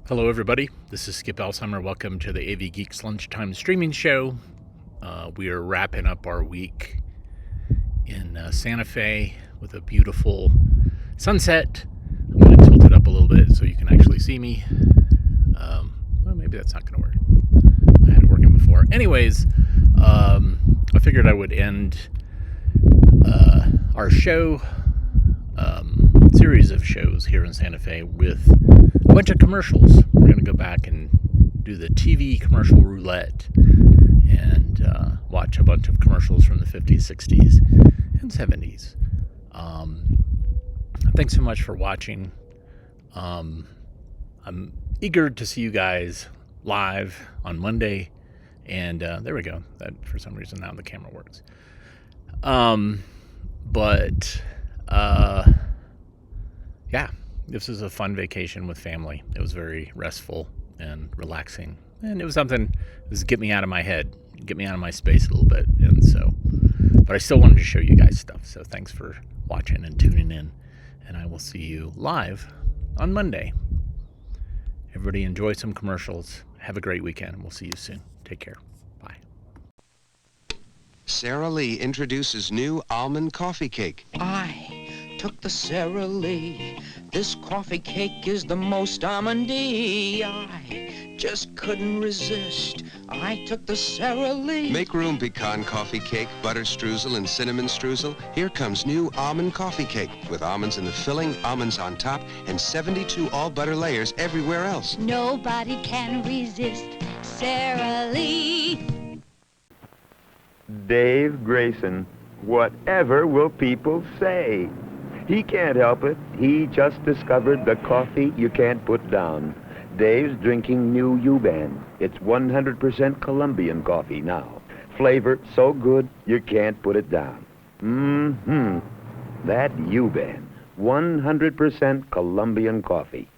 Hello, everybody. This is Skip Alzheimer. Welcome to the AV Geeks Lunchtime Streaming Show. We are wrapping up our week in Santa Fe with a beautiful sunset. I'm going to tilt it up a little bit so you can actually see me. Well, maybe that's not going to work. I had it working before. Anyways, I figured I would end our show, series of shows here in Santa Fe with a bunch of commercials. We're going to go back and do the TV commercial roulette and watch a bunch of commercials from the 50s, 60s, and 70s. Thanks so much for watching. I'm eager to see you guys live on Monday. And there we go. That, for some reason, now the camera works. Yeah, this was a fun vacation with family. It was very restful and relaxing. And it was something that was get me out of my head, get me out of my space a little bit. And so, but I still wanted to show you guys stuff. So thanks for watching and tuning in. And I will see you live on Monday. Everybody enjoy some commercials. Have a great weekend. We'll see you soon. Take care. Bye. Sara Lee introduces new almond coffee cake. I took the Sara Lee. This coffee cake is the most almondy. I just couldn't resist. I took the Sara Lee. Make room, pecan coffee cake, butter streusel, and cinnamon streusel. Here comes new almond coffee cake with almonds in the filling, almonds on top, and 72 all butter layers everywhere else. Nobody can resist Sara Lee. Dave Grayson, whatever will people say? He can't help it. He just discovered the coffee you can't put down. Dave's drinking new U-Ban. It's 100% Colombian coffee now. Flavor so good you can't put it down. That U-Ban. 100% Colombian coffee.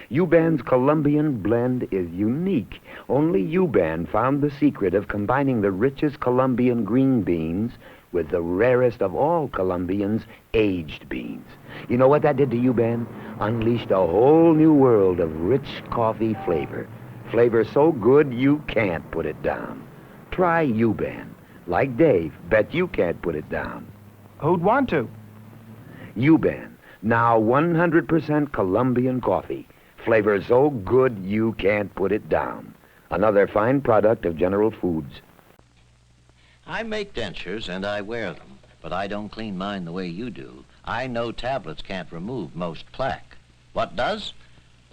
U-Ban's Colombian blend is unique. Only U-Ban found the secret of combining the richest Colombian green beans with the rarest of all Colombians, aged beans. You know what that did to U-Ban? Unleashed a whole new world of rich coffee flavor. Flavor so good you can't put it down. Try U-Ban. Like Dave, bet you can't put it down. Who'd want to? U-Ban, now 100% Colombian coffee. Flavor so good you can't put it down. Another fine product of General Foods. I make dentures and I wear them, but I don't clean mine the way you do. I know tablets can't remove most plaque. What does?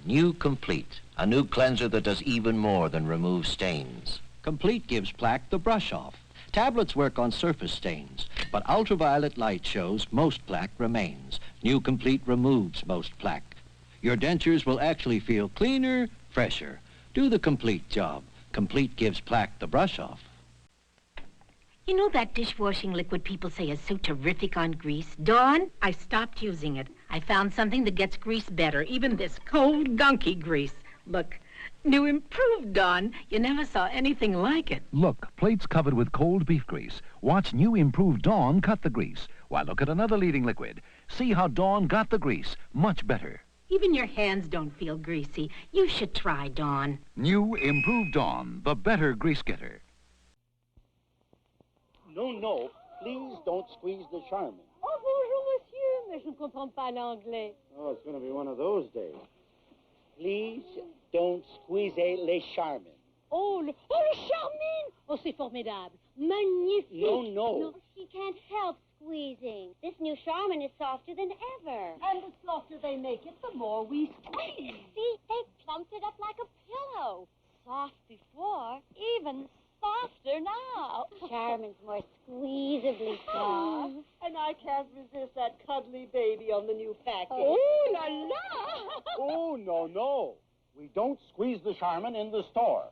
New Complete, a new cleanser that does even more than remove stains. Complete gives plaque the brush off. Tablets work on surface stains, but ultraviolet light shows most plaque remains. New Complete removes most plaque. Your dentures will actually feel cleaner, fresher. Do the Complete job. Complete gives plaque the brush off. You know that dishwashing liquid people say is so terrific on grease? Dawn, I stopped using it. I found something that gets grease better, even this cold donkey grease. Look, new improved, Dawn. You never saw anything like it. Look, plates covered with cold beef grease. Watch new improved Dawn cut the grease. Why, look at another leading liquid. See how Dawn got the grease. Much better. Even your hands don't feel greasy. You should try Dawn. New improved Dawn, the better grease getter. No, please don't squeeze the Charmin. Oh, bonjour, monsieur, mais je ne comprends pas l'anglais. Oh, it's going to be one of those days. Please don't squeeze les Charmin. Oh, le Charmin! Oh, c'est formidable. Magnifique. No. She can't help squeezing. This new Charmin is softer than ever. And the softer they make it, the more we squeeze. See, they plumped it up like a pillow. Soft before, even softer now. Charmin's more squeezably soft. And I can't resist that cuddly baby on the new package. Oh, la la! Oh, no. We don't squeeze the Charmin in the store.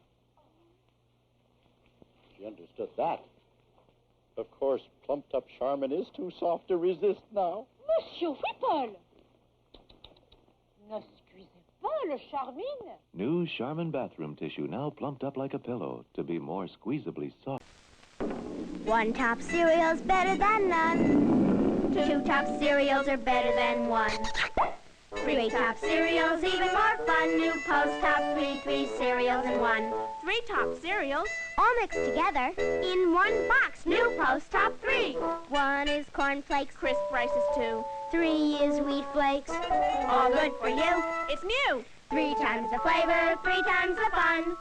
She understood that. Of course, plumped-up Charmin is too soft to resist now. Monsieur Whipple! Ne squeezez pas le Charmin. New Charmin bathroom tissue now plumped up like a pillow to be more squeezably soft. One top cereal's better than none. Two top cereals are better than one. Three top cereals even more fun. fun. New Post Top 3 cereals in one. 3 top cereals? All mixed together in one box. New Post Top 3. 1 is Corn Flakes. Crisp Rices, 2. 3 is Wheat Flakes. All good for you. It's new. 3 times the flavor, 3 times the fun.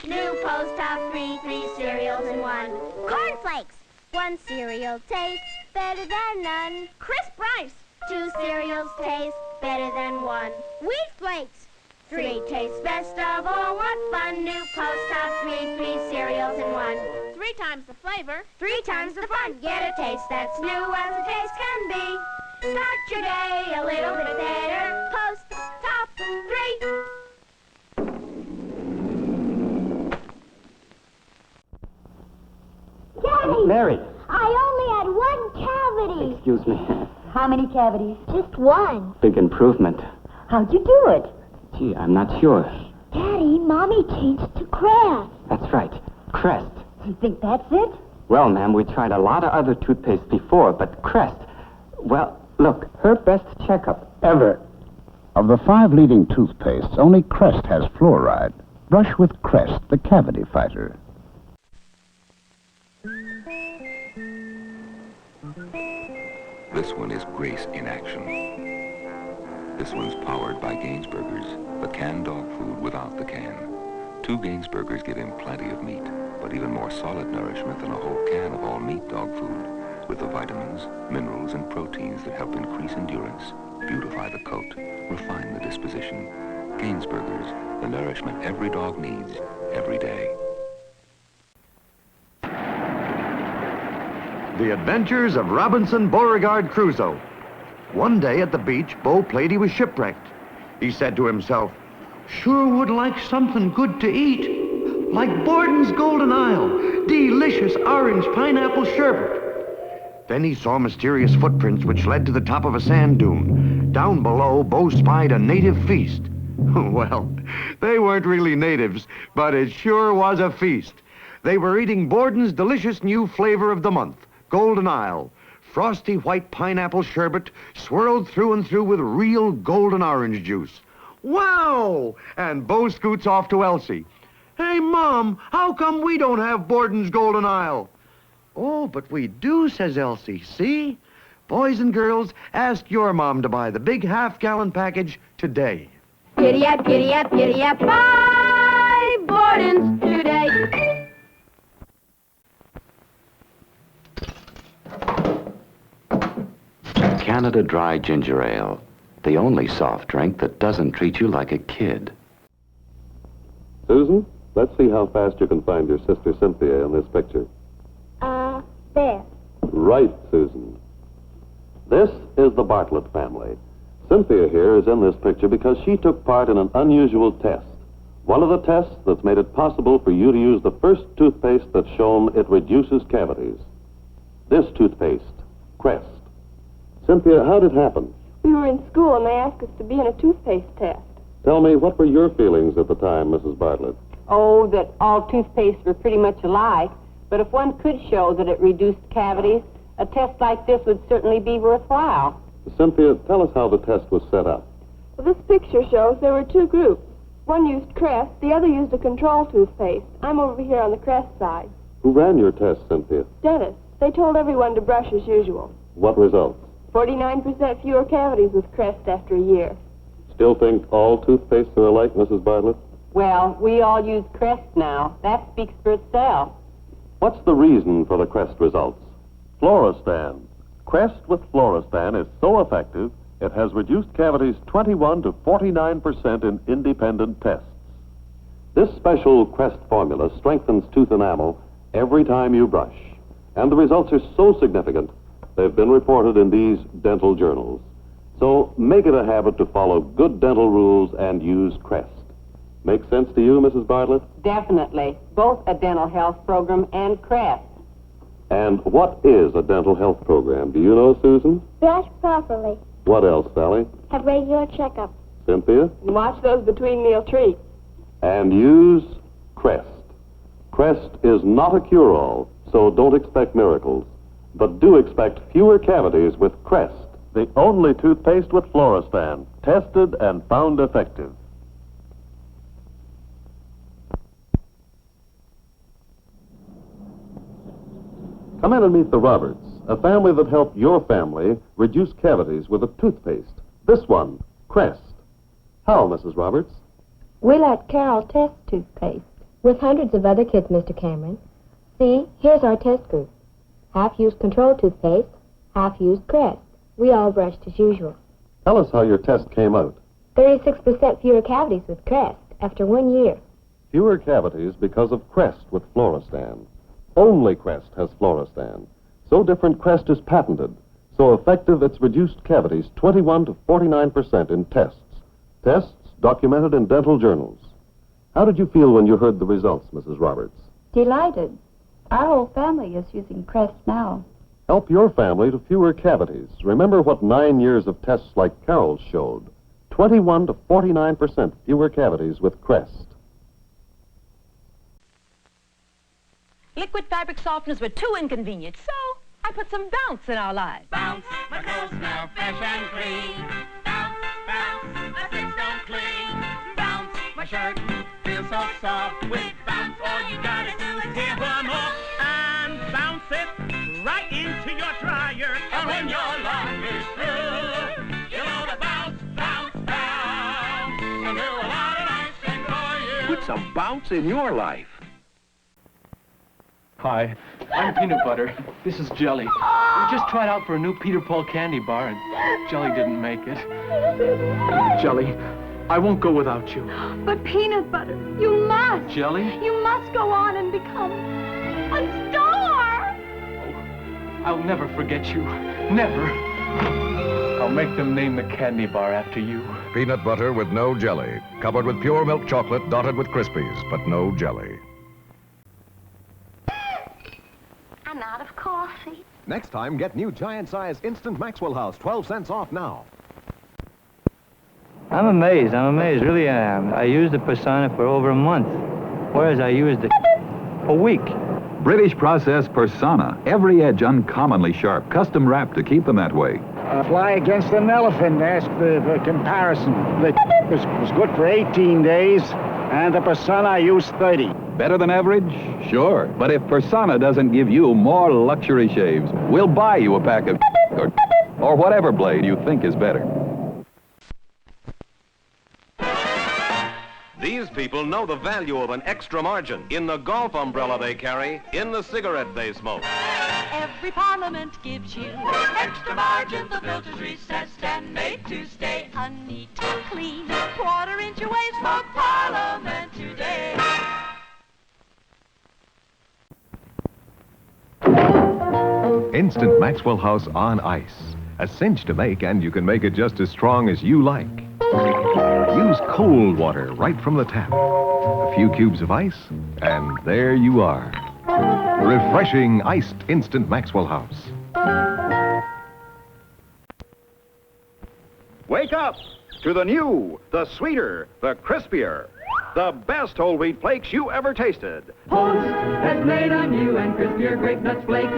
New Post Top 3 cereals in one. Corn Flakes. 1 cereal tastes better than none. Crisp Rice. 2 cereals taste better than 1. Wheat Flakes. 3 tastes best of all. What fun! New Post Top 3 cereals in one. 3 times the flavor. 3 times the fun. Get a taste that's new as a taste can be. Start your day a little bit better. Post Top 3. Daddy! Mary! I only had 1 cavity. Excuse me. How many cavities? Just 1. Big improvement. How'd you do it? Gee, I'm not sure. Daddy, Mommy changed to Crest. That's right. Crest. You think that's it? Well, ma'am, we tried a lot of other toothpaste before, but Crest... Well, look, her best checkup ever. Of the 5 leading toothpastes, only Crest has fluoride. Brush with Crest, the cavity fighter. This one is Grace in action. This one's powered by Gainsburgers, the canned dog food without the can. 2 Gainsburgers give him plenty of meat, but even more solid nourishment than a whole can of all-meat dog food, with the vitamins, minerals, and proteins that help increase endurance, beautify the coat, refine the disposition. Gainsburgers, the nourishment every dog needs, every day. The Adventures of Robinson Beauregard Crusoe. One day at the beach, Bo played he was shipwrecked. He said to himself, "Sure would like something good to eat, like Borden's Golden Isle, delicious orange pineapple sherbet." Then he saw mysterious footprints which led to the top of a sand dune. Down below, Bo spied a native feast. Well, they weren't really natives, but it sure was a feast. They were eating Borden's delicious new flavor of the month, Golden Isle. Frosty white pineapple sherbet swirled through and through with real golden orange juice. Wow! And Bo scoots off to Elsie. "Hey, Mom, how come we don't have Borden's Golden Isle?" "Oh, but we do," says Elsie. "See? Boys and girls, ask your mom to buy the big half-gallon package today." Giddy up, giddy up, giddy up. Buy Borden's today. Canada Dry Ginger Ale, the only soft drink that doesn't treat you like a kid. Susan, let's see how fast you can find your sister Cynthia in this picture. There. Right, Susan. This is the Bartlett family. Cynthia here is in this picture because she took part in an unusual test. One of the tests that's made it possible for you to use the first toothpaste that's shown it reduces cavities. This toothpaste, Crest. Cynthia, how did it happen? We were in school and they asked us to be in a toothpaste test. Tell me, what were your feelings at the time, Mrs. Bartlett? Oh, that all toothpastes were pretty much alike. But if one could show that it reduced cavities, a test like this would certainly be worthwhile. Cynthia, tell us how the test was set up. Well, this picture shows there were 2 groups. One used Crest, the other used a control toothpaste. I'm over here on the Crest side. Who ran your test, Cynthia? Dentists. They told everyone to brush as usual. What results? 49% fewer cavities with Crest after a year. Still think all toothpastes are alike, Mrs. Bartlett? Well, we all use Crest now. That speaks for itself. What's the reason for the Crest results? Fluorostan. Crest with Fluorostan is so effective, it has reduced cavities 21 to 49% in independent tests. This special Crest formula strengthens tooth enamel every time you brush. And the results are so significant, they've been reported in these dental journals. So make it a habit to follow good dental rules and use Crest. Make sense to you, Mrs. Bartlett? Definitely. Both a dental health program and Crest. And what is a dental health program? Do you know, Susan? Brush properly. What else, Sally? Have regular checkups. Cynthia? And watch those between meal treats. And use Crest. Crest is not a cure-all, so don't expect miracles. But do expect fewer cavities with Crest, the only toothpaste with Fluorostan, tested and found effective. Come in and meet the Roberts, a family that helped your family reduce cavities with a toothpaste. This one, Crest. How, Mrs. Roberts? We let Carol test toothpaste. With hundreds of other kids, Mr. Cameron. See, here's our test group. Half used control toothpaste, half used Crest. We all brushed as usual. Tell us how your test came out. 36% fewer cavities with Crest after 1 year. Fewer cavities because of Crest with Floristan. Only Crest has Floristan. So different, Crest is patented. So effective, it's reduced cavities 21 to 49% in tests. Tests documented in dental journals. How did you feel when you heard the results, Mrs. Roberts? Delighted. Our whole family is using Crest now. Help your family to fewer cavities. Remember what 9 years of tests like Carol's showed. 21 to 49% fewer cavities with Crest. Liquid fabric softeners were too inconvenient, so I put some bounce in our lives. Bounce, my clothes smell fresh and clean. Bounce, bounce, my sticks don't cling. Bounce, my shirt feels so soft. With bounce, all you gotta do is tear one off and bounce it right into your dryer. And when your laundry's through, you'll know to bounce, bounce, bounce, and do a lot of nice things for you. Put some bounce in your life. Hi, I'm Peanut Butter. This is Jelly. We just tried out for a new Peter Paul candy bar, and Jelly didn't make it. Jelly, I won't go without you. But Peanut Butter, you must. Jelly? You must go on and become a star. I'll never forget you. Never. I'll make them name the candy bar after you. Peanut butter with no jelly. Covered with pure milk chocolate, dotted with Crispies, but no jelly. I'm out of coffee. Next time, get new giant-size Instant Maxwell House, 12 cents off now. I'm amazed, really I am. I used the Persona for over a month, whereas I used it a week. British process Persona. Every edge uncommonly sharp, custom wrapped to keep them that way. Fly against an elephant, ask the comparison. The was good for 18 days, and the Persona I used 30. Better than average? Sure. But if Persona doesn't give you more luxury shaves, we'll buy you a pack of or whatever blade you think is better. These people know the value of an extra margin in the golf umbrella they carry, in the cigarette they smoke. Every parliament gives you extra margin. The filter's recessed and made to stay a neat, clean, quarter-inch away. Smoke Parliament today. Instant Maxwell House on ice. A cinch to make, and you can make it just as strong as you like. Use cold water right from the tap. A few cubes of ice, and there you are. Refreshing iced Instant Maxwell House. Wake up to the new, the sweeter, the crispier, the best whole wheat flakes you ever tasted. Post has made a new and crispier Grape Nuts Flakes.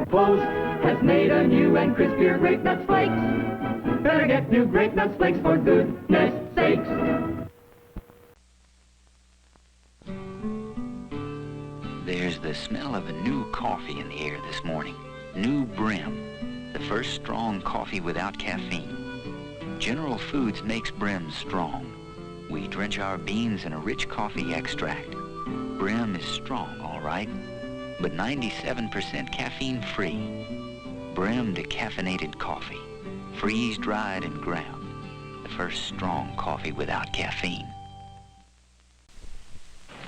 Post has made a new and crispier Grape Nuts Flakes. Better get new Grape Nuts Flakes for goodness sakes. There's the smell of a new coffee in the air this morning. New Brim, the first strong coffee without caffeine. General Foods makes Brim strong. We drench our beans in a rich coffee extract. Brim is strong, all right, but 97% caffeine-free. Brim decaffeinated coffee, freeze-dried and ground. The first strong coffee without caffeine.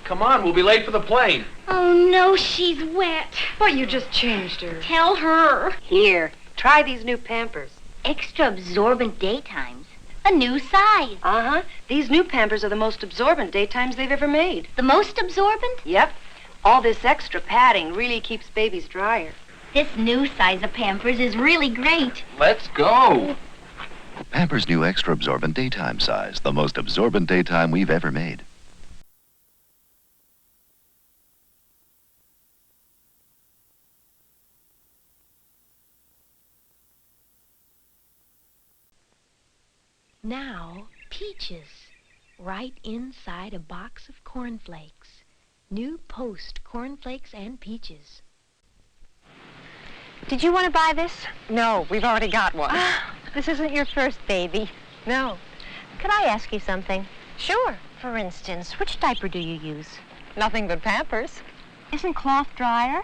Come on, we'll be late for the plane. Oh, no, she's wet. But you just changed her. Tell her. Here, try these new Pampers. Extra absorbent daytimes. A new size. Uh-huh. These new Pampers are the most absorbent daytimes they've ever made. The most absorbent? Yep. All this extra padding really keeps babies drier. This new size of Pampers is really great. Let's go. Pampers' new extra absorbent daytime size, the most absorbent daytime we've ever made. Now, peaches, right inside a box of cornflakes. New Post cornflakes and peaches. Did you want to buy this? No, we've already got one. This isn't your first baby. No. Could I ask you something? Sure. For instance, which diaper do you use? Nothing but Pampers. Isn't cloth drier?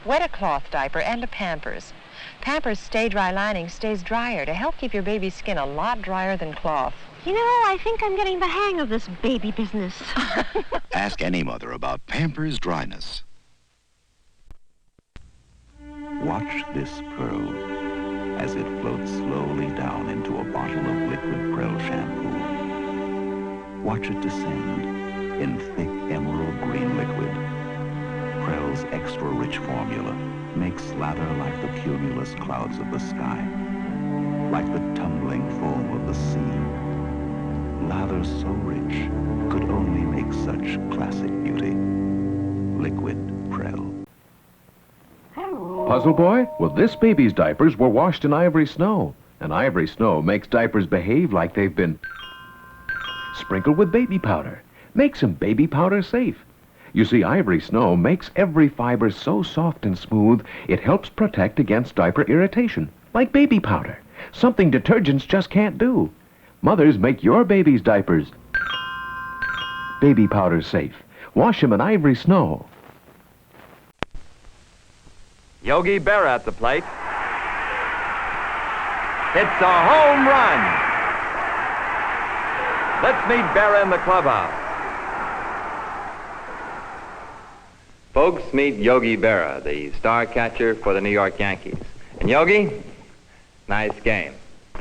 Wet a cloth diaper and a Pampers. Pampers Stay Dry lining stays drier to help keep your baby's skin a lot drier than cloth. You know, I think I'm getting the hang of this baby business. Ask any mother about Pampers dryness. Watch this pearl as it floats slowly down into a bottle of liquid Prel shampoo. Watch it descend in thick emerald green liquid. Prel's extra-rich formula makes lather like the cumulus clouds of the sky, like the tumbling foam of the sea. Lather so rich could only make such classic beauty. Liquid Prel. Puzzle boy? Well, this baby's diapers were washed in ivory snow. And ivory snow makes diapers behave like they've been sprinkled with baby powder. Makes them baby powder safe. You see, ivory snow makes every fiber so soft and smooth, it helps protect against diaper irritation, like baby powder. Something detergents just can't do. Mothers, make your baby's diapers baby powder safe. Wash them in ivory snow. Yogi Berra at the plate. It's a home run. Let's meet Berra in the clubhouse. Folks, meet Yogi Berra, the star catcher for the New York Yankees. And Yogi, nice game.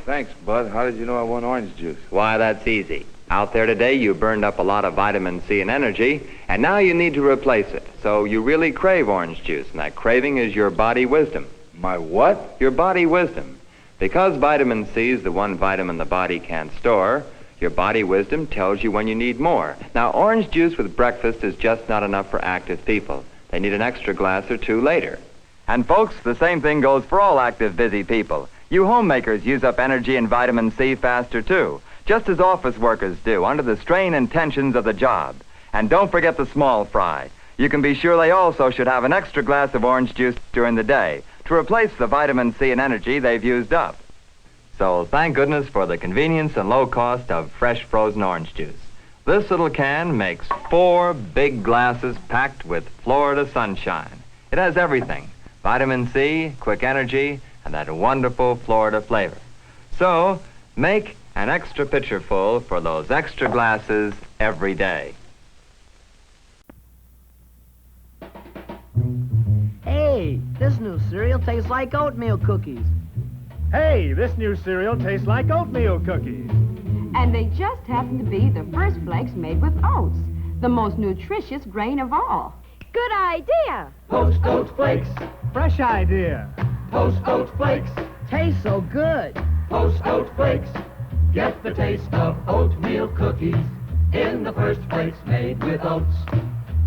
Thanks, Bud. How did you know I won orange juice? Why, that's easy. Out there today, you burned up a lot of vitamin C and energy, and now you need to replace it. So you really crave orange juice, and that craving is your body wisdom. My what? Your body wisdom. Because vitamin C is the one vitamin the body can't store, your body wisdom tells you when you need more. Now, orange juice with breakfast is just not enough for active people. They need an extra glass or two later. And folks, the same thing goes for all active, busy people. You homemakers use up energy and vitamin C faster, too, just as office workers do, under the strain and tensions of the job. And don't forget the small fry. You can be sure they also should have an extra glass of orange juice during the day to replace the vitamin C and energy they've used up. So thank goodness for the convenience and low cost of fresh frozen orange juice. This little can makes 4 big glasses packed with Florida sunshine. It has everything: vitamin C, quick energy, and that wonderful Florida flavor. So make an extra pitcher full for those extra glasses every day. Hey, this new cereal tastes like oatmeal cookies. Hey, this new cereal tastes like oatmeal cookies. And they just happen to be the first flakes made with oats, the most nutritious grain of all. Good idea. Post Oat Flakes. Fresh idea. Post Oat Flakes. Tastes so good. Post Oat Flakes. Get the taste of oatmeal cookies in the first flakes made with oats.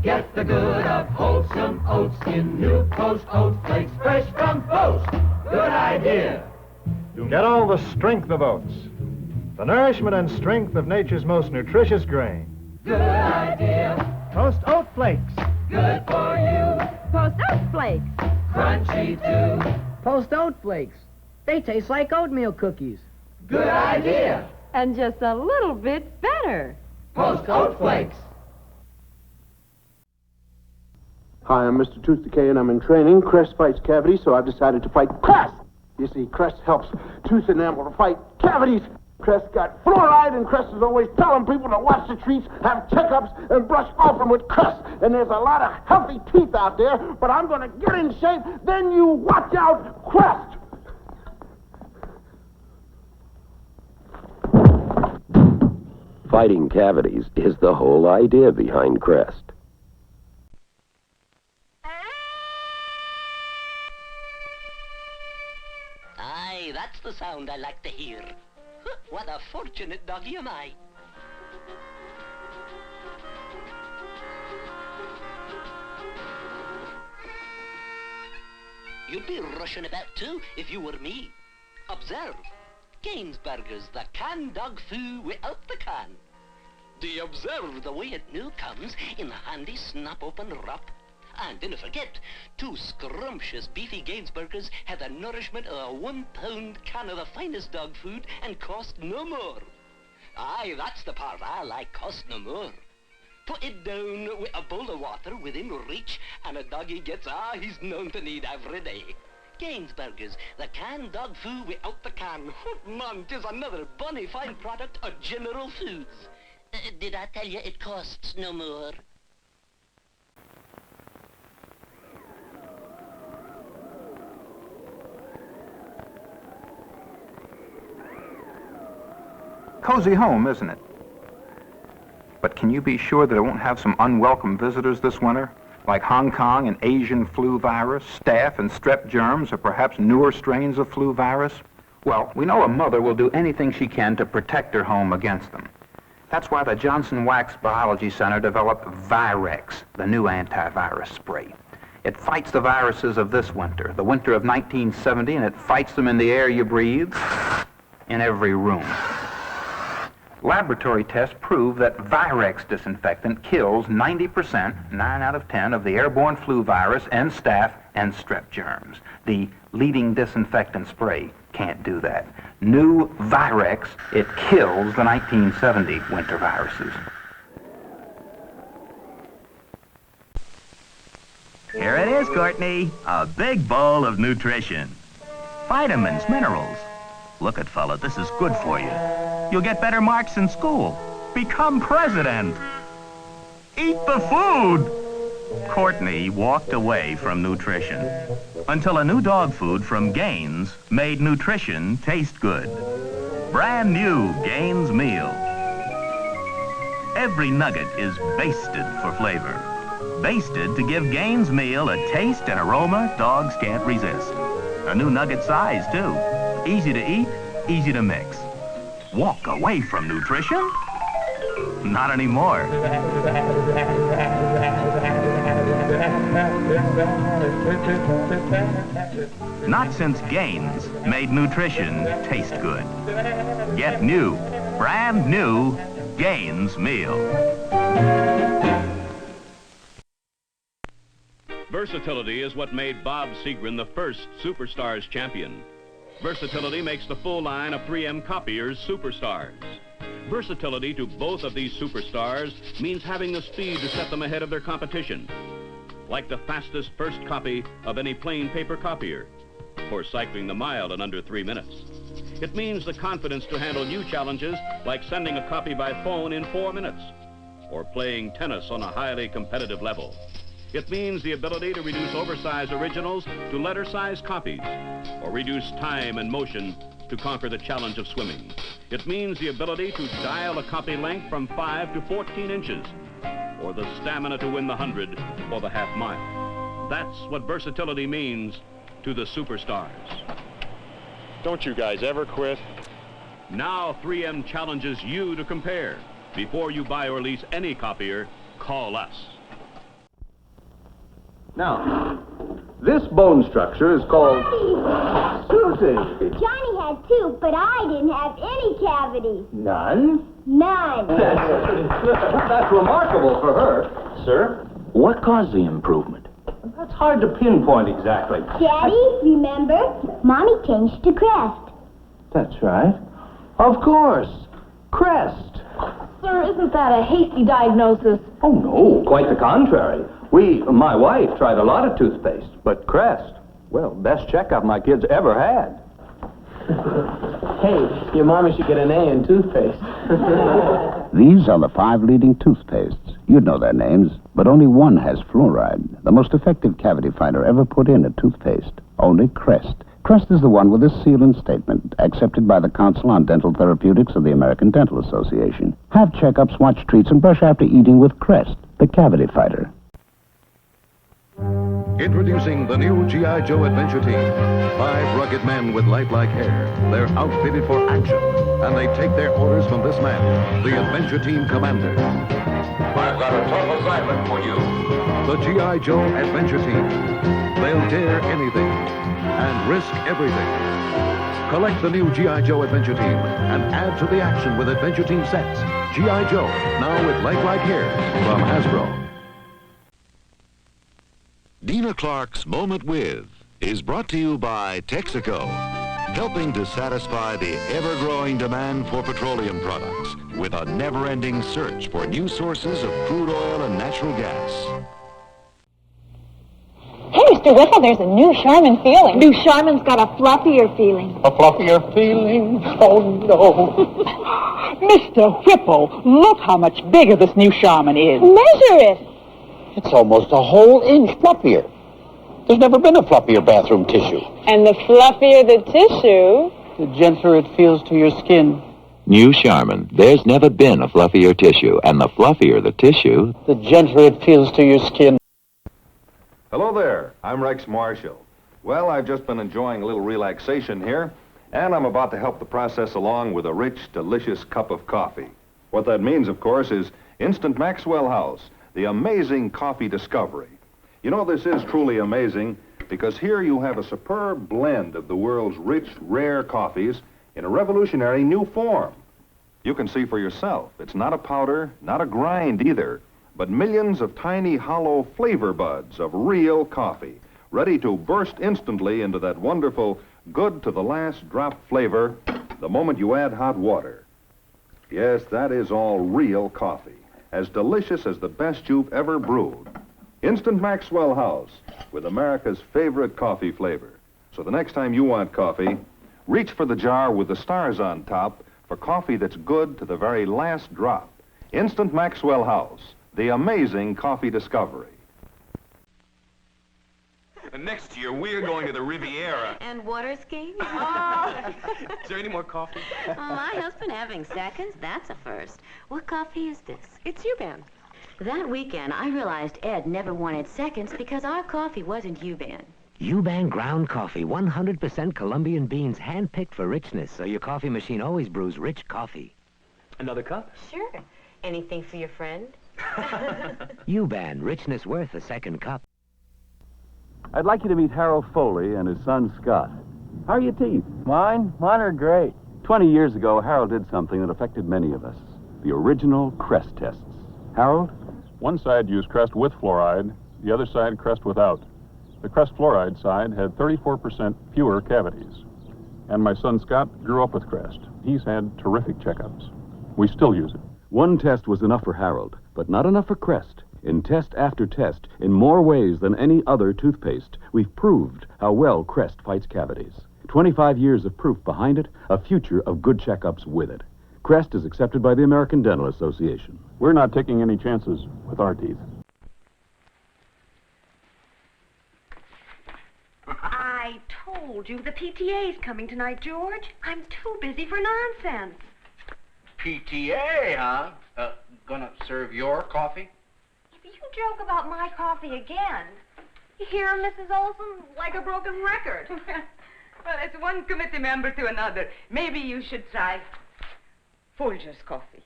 Get the good of wholesome oats in new Post Oat Flakes, fresh from Post. Good idea. Get all the strength of oats, the nourishment and strength of nature's most nutritious grain. Good idea. Post Oat Flakes. Good for you. Post Oat Flakes. Crunchy too. Post Oat Flakes. They taste like oatmeal cookies. Good idea. And just a little bit better. Post Oat Flakes. Hi, I'm Mr. Tooth Decay, and I'm in training. Crest fights cavities, so I've decided to fight Crest. You see, Crest helps tooth enamel to fight cavities. Crest got fluoride, and Crest is always telling people to watch the treats, have checkups, and brush often with Crest. And there's a lot of healthy teeth out there, but I'm going to get in shape. Then you watch out, Crest. Fighting cavities is the whole idea behind Crest. Aye, that's the sound I like to hear. What a fortunate doggy am I. You'd be rushing about too if you were me. Observe. Gainsburger's the canned dog food without the can. Do you observe the way it new comes in the handy snap-open wrap? And don't forget, 2 scrumptious beefy Gaines burgers have the nourishment of a 1-pound can of the finest dog food and cost no more. Aye, that's the part I like, cost no more. Put it down with a bowl of water within reach, and a doggy gets all he's known to need every day. Gaines Burgers, the canned dog food without the can. Man, 'tis another bonny fine product of General Foods. Did I tell you it costs no more? Cozy home, isn't it? But can you be sure that it won't have some unwelcome visitors this winter? Like Hong Kong and Asian flu virus, staph and strep germs, or perhaps newer strains of flu virus? Well, we know a mother will do anything she can to protect her home against them. That's why the Johnson Wax Biology Center developed Virex, the new antivirus spray. It fights the viruses of this winter, the winter of 1970, and it fights them in the air you breathe, in every room. Laboratory tests prove that Virex disinfectant kills 90%, 9 out of 10, of the airborne flu virus and staph and strep germs. The leading disinfectant spray can't do that. New Virex, it kills the 1970 winter viruses. Here it is, Courtney. A big bowl of nutrition. Vitamins, minerals. Look it, fella, this is good for you. You'll get better marks in school. Become president. Eat the food. Courtney walked away from nutrition until a new dog food from Gaines made nutrition taste good. Brand new Gaines meal. Every nugget is basted for flavor. Basted to give Gaines meal a taste and aroma dogs can't resist. A new nugget size, too. Easy to eat, easy to mix. Walk away from nutrition? Not anymore. Not since Gaines made nutrition taste good. Get new, brand new Gaines meal. Versatility is what made Bob Seagrin the first Superstars champion. Versatility makes the full line of 3M copiers superstars. Versatility to both of these superstars means having the speed to set them ahead of their competition. Like the fastest first copy of any plain paper copier, or cycling the mile in under 3 minutes. It means the confidence to handle new challenges like sending a copy by phone in 4 minutes, or playing tennis on a highly competitive level. It means the ability to reduce oversized originals to letter-sized copies, or reduce time and motion to conquer the challenge of swimming. It means the ability to dial a copy length from 5 to 14 inches, or the stamina to win the 100 or the half mile. That's what versatility means to the superstars. Don't you guys ever quit? Now 3M challenges you to compare. Before you buy or lease any copier, call us. Now, this bone structure is called... Susie! Johnny had 2, but I didn't have any cavities. None? None. That's remarkable for her. Sir, what caused the improvement? That's hard to pinpoint exactly. Daddy, remember? Mommy changed to Crest. That's right. Of course. Crest. Sir, isn't that a hasty diagnosis? Oh, no, quite the contrary. My wife, tried a lot of toothpaste, but Crest, well, best checkup my kids ever had. Hey, your mommy should get an A in toothpaste. These are the 5 leading toothpastes. You'd know their names, but only one has fluoride, the most effective cavity fighter ever put in a toothpaste. Only Crest. Crest is the one with this seal and statement, accepted by the Council on Dental Therapeutics of the American Dental Association. Have checkups, watch treats, and brush after eating with Crest, the cavity fighter. Introducing the new G.I. Joe Adventure Team. 5 rugged men with lifelike hair. They're outfitted for action, and they take their orders from this man, the Adventure Team Commander. I've got a tough assignment for you. The G.I. Joe Adventure Team. They'll dare anything and risk everything. Collect the new G.I. Joe Adventure Team and add to the action with Adventure Team sets. G.I. Joe, now with lifelike hair from Hasbro. Dina Clark's Moment With is brought to you by Texaco, helping to satisfy the ever-growing demand for petroleum products with a never-ending search for new sources of crude oil and natural gas. Hey, Mr. Whipple, there's a new Charmin feeling. New Charmin's got a fluffier feeling. A fluffier feeling? Oh, no. Mr. Whipple, look how much bigger this new Charmin is. Measure it. It's almost a whole inch fluffier. There's never been a fluffier bathroom tissue. And the fluffier the tissue, the gentler it feels to your skin. New Charmin. There's never been a fluffier tissue, and the fluffier the tissue, the gentler it feels to your skin. Hello there, I'm Rex Marshall. Well, I've just been enjoying a little relaxation here, and I'm about to help the process along with a rich, delicious cup of coffee. What that means, of course, is Instant Maxwell House, the amazing coffee discovery. You know, this is truly amazing because here you have a superb blend of the world's rich, rare coffees in a revolutionary new form. You can see for yourself, it's not a powder, not a grind either, but millions of tiny hollow flavor buds of real coffee, ready to burst instantly into that wonderful, good to the last drop flavor the moment you add hot water. Yes, that is all real coffee, as delicious as the best you've ever brewed. Instant Maxwell House, with America's favorite coffee flavor. So the next time you want coffee, reach for the jar with the stars on top for coffee that's good to the very last drop. Instant Maxwell House, the amazing coffee discovery. Next year, we're going to the Riviera. And water skiing? Is there any more coffee? Oh, my husband having seconds? That's a first. What coffee is this? It's U-Ban. That weekend, I realized Ed never wanted seconds because our coffee wasn't U-Ban. U-Ban ground coffee, 100% Colombian beans, hand-picked for richness, so your coffee machine always brews rich coffee. Another cup? Sure. Anything for your friend? U-Ban, richness worth a second cup. I'd like you to meet Harold Foley and his son, Scott. How are your teeth? Mine are great. 20 years ago, Harold did something that affected many of us. The original Crest tests. Harold? One side used Crest with fluoride, the other side Crest without. The Crest fluoride side had 34% fewer cavities. And my son Scott grew up with Crest. He's had terrific checkups. We still use it. One test was enough for Harold, but not enough for Crest. In test after test, in more ways than any other toothpaste, we've proved how well Crest fights cavities. 25 years of proof behind it, a future of good checkups with it. Crest is accepted by the American Dental Association. We're not taking any chances with our teeth. I told you the PTA's coming tonight, George. I'm too busy for nonsense. PTA, huh? Gonna serve your coffee? You joke about my coffee again. You hear, Mrs. Olson, like a broken record. Well, it's one committee member to another. Maybe you should try Folger's coffee.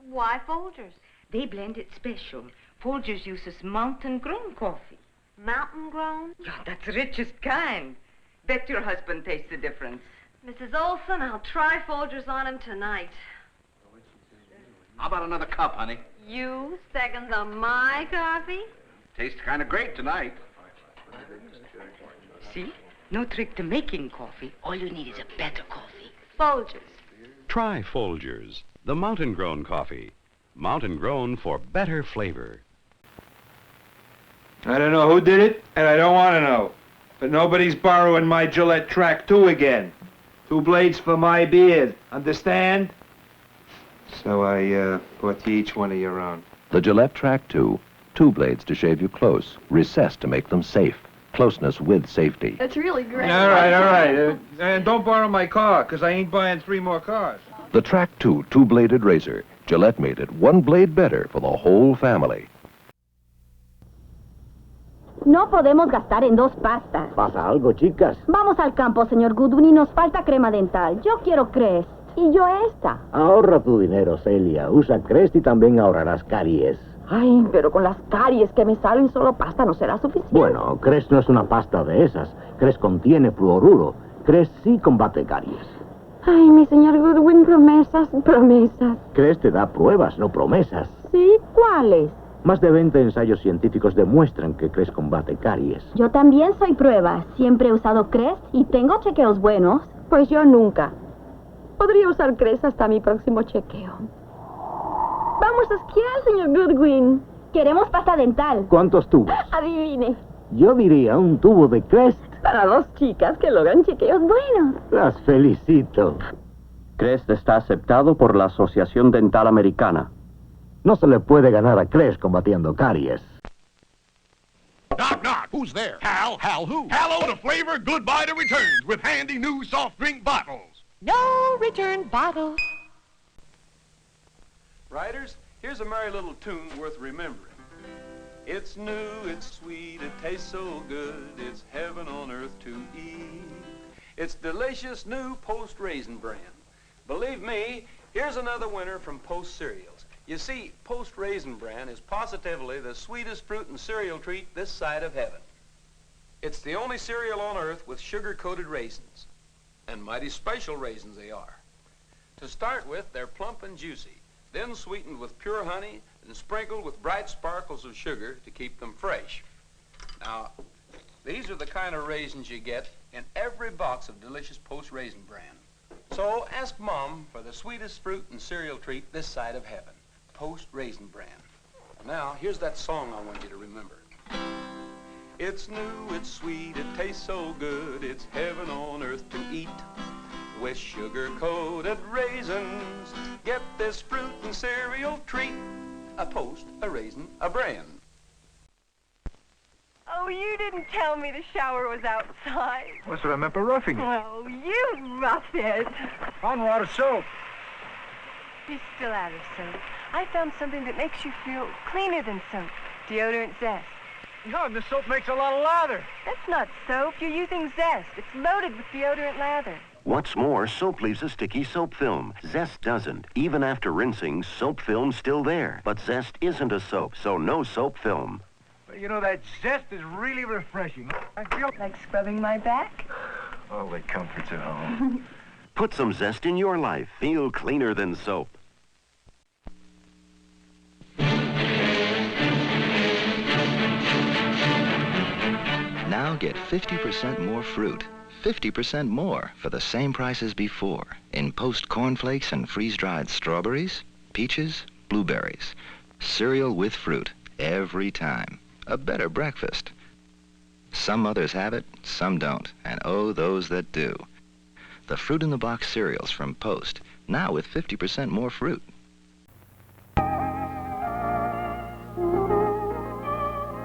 Why Folgers? They blend it special. Folgers uses mountain-grown coffee. Mountain-grown? Yeah, that's the richest kind. Bet your husband tastes the difference. Mrs. Olson, I'll try Folgers on him tonight. How about another cup, honey? You seconds on my coffee? Tastes kind of great tonight. See? No trick to making coffee. All you need is a better coffee. Folgers. Try Folgers, the mountain-grown coffee. Mountain-grown for better flavor. I don't know who did it, and I don't want to know. But nobody's borrowing my Gillette Track 2 again. 2 blades for my beard, understand? So I bought you each one of your own. The Gillette Track 2. 2 blades to shave you close, recessed to make them safe. Closeness with safety. That's really great. All right. And don't borrow my car, because I ain't buying 3 more cars. The Track 2 2-bladed razor. Gillette made it 1 blade better for the whole family. No podemos gastar en 2 pastas. ¿Pasa algo, chicas? Vamos al campo, señor Goodwin, y nos falta crema dental. Yo quiero Crest. Y yo esta. Ahorra tu dinero, Celia. Usa Crest y también ahorrarás caries. Ay, pero con las caries que me salen solo pasta no será suficiente. Bueno, Crest no es una pasta de esas. Crest contiene fluoruro. Crest sí combate caries. Ay, mi señor Goodwin, promesas. Crest te da pruebas, no promesas. ¿Sí? ¿Cuáles? Más de 20 ensayos científicos demuestran que Crest combate caries. Yo también soy prueba. Siempre he usado Crest y tengo chequeos buenos. Pues yo nunca. Podría usar Crest hasta mi próximo chequeo. Vamos a esquiar, señor Goodwin. Queremos pasta dental. ¿Cuántos tubos? Adivine. Yo diría un tubo de Crest. Para 2 chicas que logran chequeos buenos. Las felicito. Crest está aceptado por la Asociación Dental Americana. No se le puede ganar a Crest combatiendo caries. Knock, knock. Who's there? Hal. Hal who? Hello to flavor, goodbye to returns with handy new soft drink bottles. No return bottles. Riders, here's a merry little tune worth remembering. It's new, it's sweet, it tastes so good, it's heaven on earth to eat. It's delicious new Post Raisin Bran. Believe me, here's another winner from Post Cereals. You see, Post Raisin Bran is positively the sweetest fruit and cereal treat this side of heaven. It's the only cereal on earth with sugar-coated raisins. And mighty special raisins they are. To start with, they're plump and juicy, then sweetened with pure honey and sprinkled with bright sparkles of sugar to keep them fresh. Now, these are the kind of raisins you get in every box of delicious Post Raisin Bran. So ask Mom for the sweetest fruit and cereal treat this side of heaven. Post Raisin Bran. Now, here's that song I want you to remember. It's new, it's sweet, it tastes so good, it's heaven on earth to eat. With sugar-coated raisins, get this fruit and cereal treat. A Post, a Raisin, a Bran. Oh, you didn't tell me the shower was outside. That's what I meant by roughing it. Oh, you rough it. On water soap. You're still out of soap. I found something that makes you feel cleaner than soap. Deodorant Zest. No, the soap makes a lot of lather. That's not soap. You're using Zest. It's loaded with deodorant lather. What's more, soap leaves a sticky soap film. Zest doesn't. Even after rinsing, soap film's still there. But Zest isn't a soap, so no soap film. You know, that Zest is really refreshing. I feel like scrubbing my back. All the comforts at home. Put some Zest in your life. Feel cleaner than soap. Now get 50% more fruit, 50% more for the same price as before in Post cornflakes and freeze-dried strawberries, peaches, blueberries. Cereal with fruit every time. A better breakfast. Some mothers have it, some don't, and oh, those that do. The Fruit in the Box cereals from Post, now with 50% more fruit.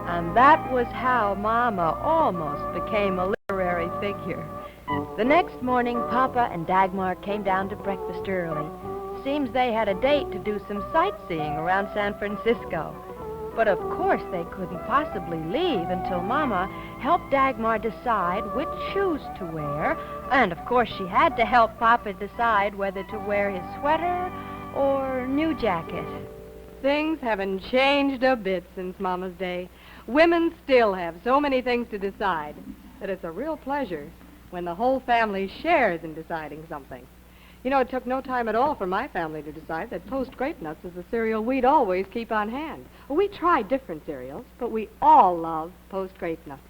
And that was how Mama almost became a literary figure. The next morning, Papa and Dagmar came down to breakfast early. Seems they had a date to do some sightseeing around San Francisco. But of course they couldn't possibly leave until Mama helped Dagmar decide which shoes to wear. And of course she had to help Papa decide whether to wear his sweater or new jacket. Things haven't changed a bit since Mama's day. Women still have so many things to decide that it's a real pleasure when the whole family shares in deciding something. You know, it took no time at all for my family to decide that Post Grape Nuts is the cereal we'd always keep on hand. We tried different cereals, but we all love Post Grape Nuts.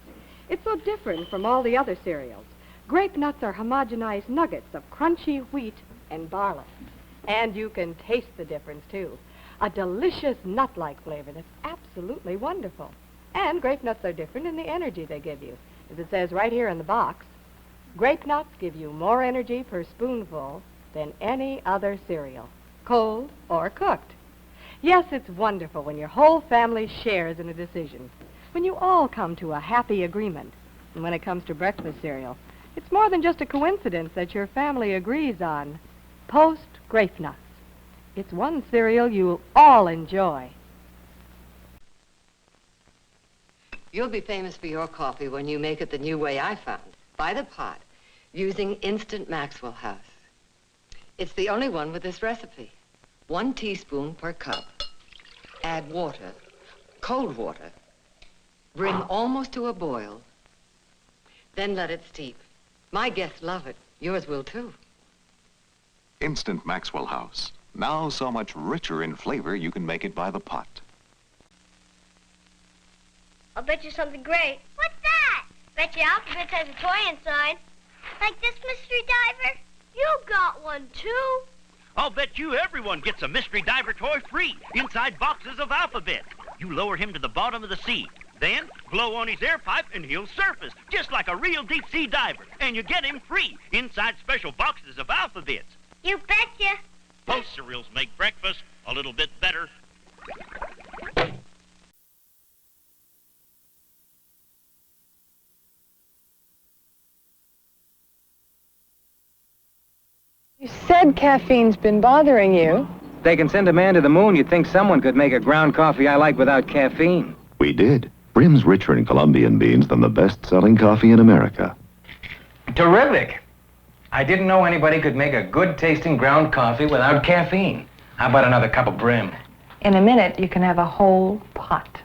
It's so different from all the other cereals. Grape nuts are homogenized nuggets of crunchy wheat and barley. And you can taste the difference, too. A delicious nut-like flavor that's absolutely wonderful. And grape nuts are different in the energy they give you. As it says right here in the box, grape nuts give you more energy per spoonful than any other cereal, cold or cooked. Yes, it's wonderful when your whole family shares in a decision, when you all come to a happy agreement. And when it comes to breakfast cereal, it's more than just a coincidence that your family agrees on Post Grape Nuts. It's one cereal you'll all enjoy. You'll be famous for your coffee when you make it the new way I found, by the pot, using instant Maxwell House. It's the only one with this recipe. 1 teaspoon per cup. Add water, cold water. Bring almost to a boil. Then let it steep. My guests love it. Yours will, too. Instant Maxwell House. Now so much richer in flavor you can make it by the pot. I'll bet you something great. What's that? Bet you Alphabet has a toy inside. Like this mystery diver? You got one, too. I'll bet you everyone gets a mystery diver toy free inside boxes of Alphabet. You lower him to the bottom of the sea. Then blow on his air pipe and he'll surface, just like a real deep-sea diver. And you get him free inside special boxes of Alphabets. You betcha. Most cereals make breakfast a little bit better. You said caffeine's been bothering you. They can send a man to the moon. You'd think someone could make a ground coffee I like without caffeine. We did. Brim's richer in Colombian beans than the best-selling coffee in America. Terrific. I didn't know anybody could make a good-tasting ground coffee without caffeine. How about another cup of Brim? In a minute, you can have a whole pot.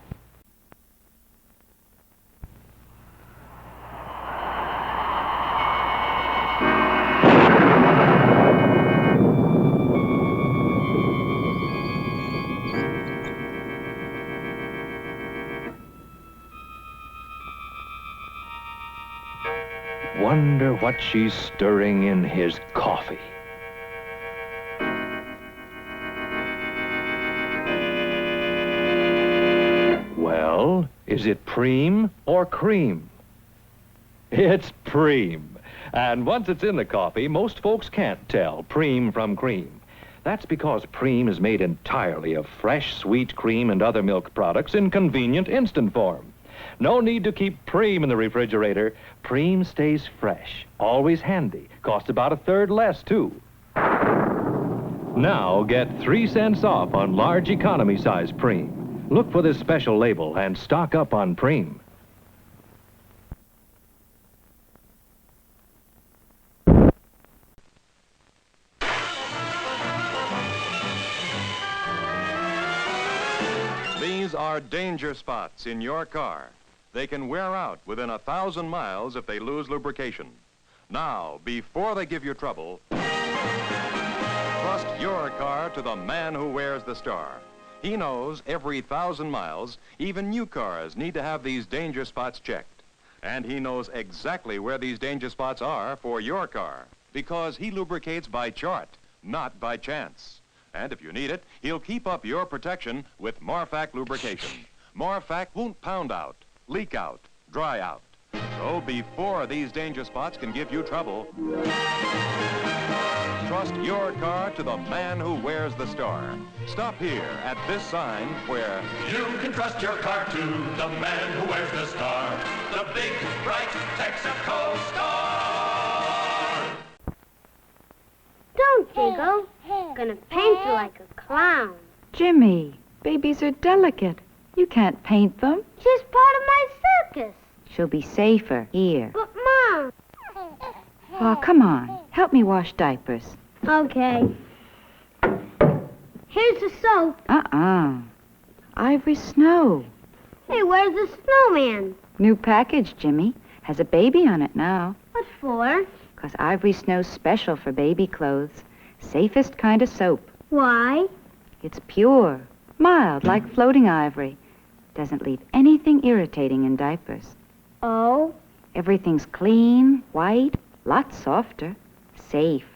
Wonder what she's stirring in his coffee. Well, is it Preem or cream? It's Preem. And once it's in the coffee, most folks can't tell Preem from cream. That's because Preem is made entirely of fresh, sweet cream and other milk products in convenient instant form. No need to keep Preem in the refrigerator. Preem stays fresh, always handy, costs about 1/3 less, too. Now get 3 cents off on large economy size Preem. Look for this special label and stock up on Preem. These are danger spots in your car. They can wear out within 1,000 miles if they lose lubrication. Now, before they give you trouble, trust your car to the man who wears the star. He knows every 1,000 miles, even new cars need to have these danger spots checked. And he knows exactly where these danger spots are for your car, because he lubricates by chart, not by chance. And if you need it, he'll keep up your protection with Morphac lubrication. Morphac won't pound out, leak out, dry out. So before these danger spots can give you trouble, trust your car to the man who wears the star. Stop here at this sign where You can trust your car to the man who wears the star, the big, bright Texaco star. Don't giggle. Gonna paint you like a clown. Jimmy, babies are delicate. You can't paint them. She's part of my circus. She'll be safer here. But, Mom. Oh, come on. Help me wash diapers. Okay. Here's the soap. Ivory Snow. Hey, where's the snowman? New package, Jimmy. Has a baby on it now. What for? 'Cause Ivory Snow's special for baby clothes. Safest kind of soap. Why? It's pure, mild, like floating ivory. Doesn't leave anything irritating in diapers. Oh? Everything's clean, white, lots softer, safe.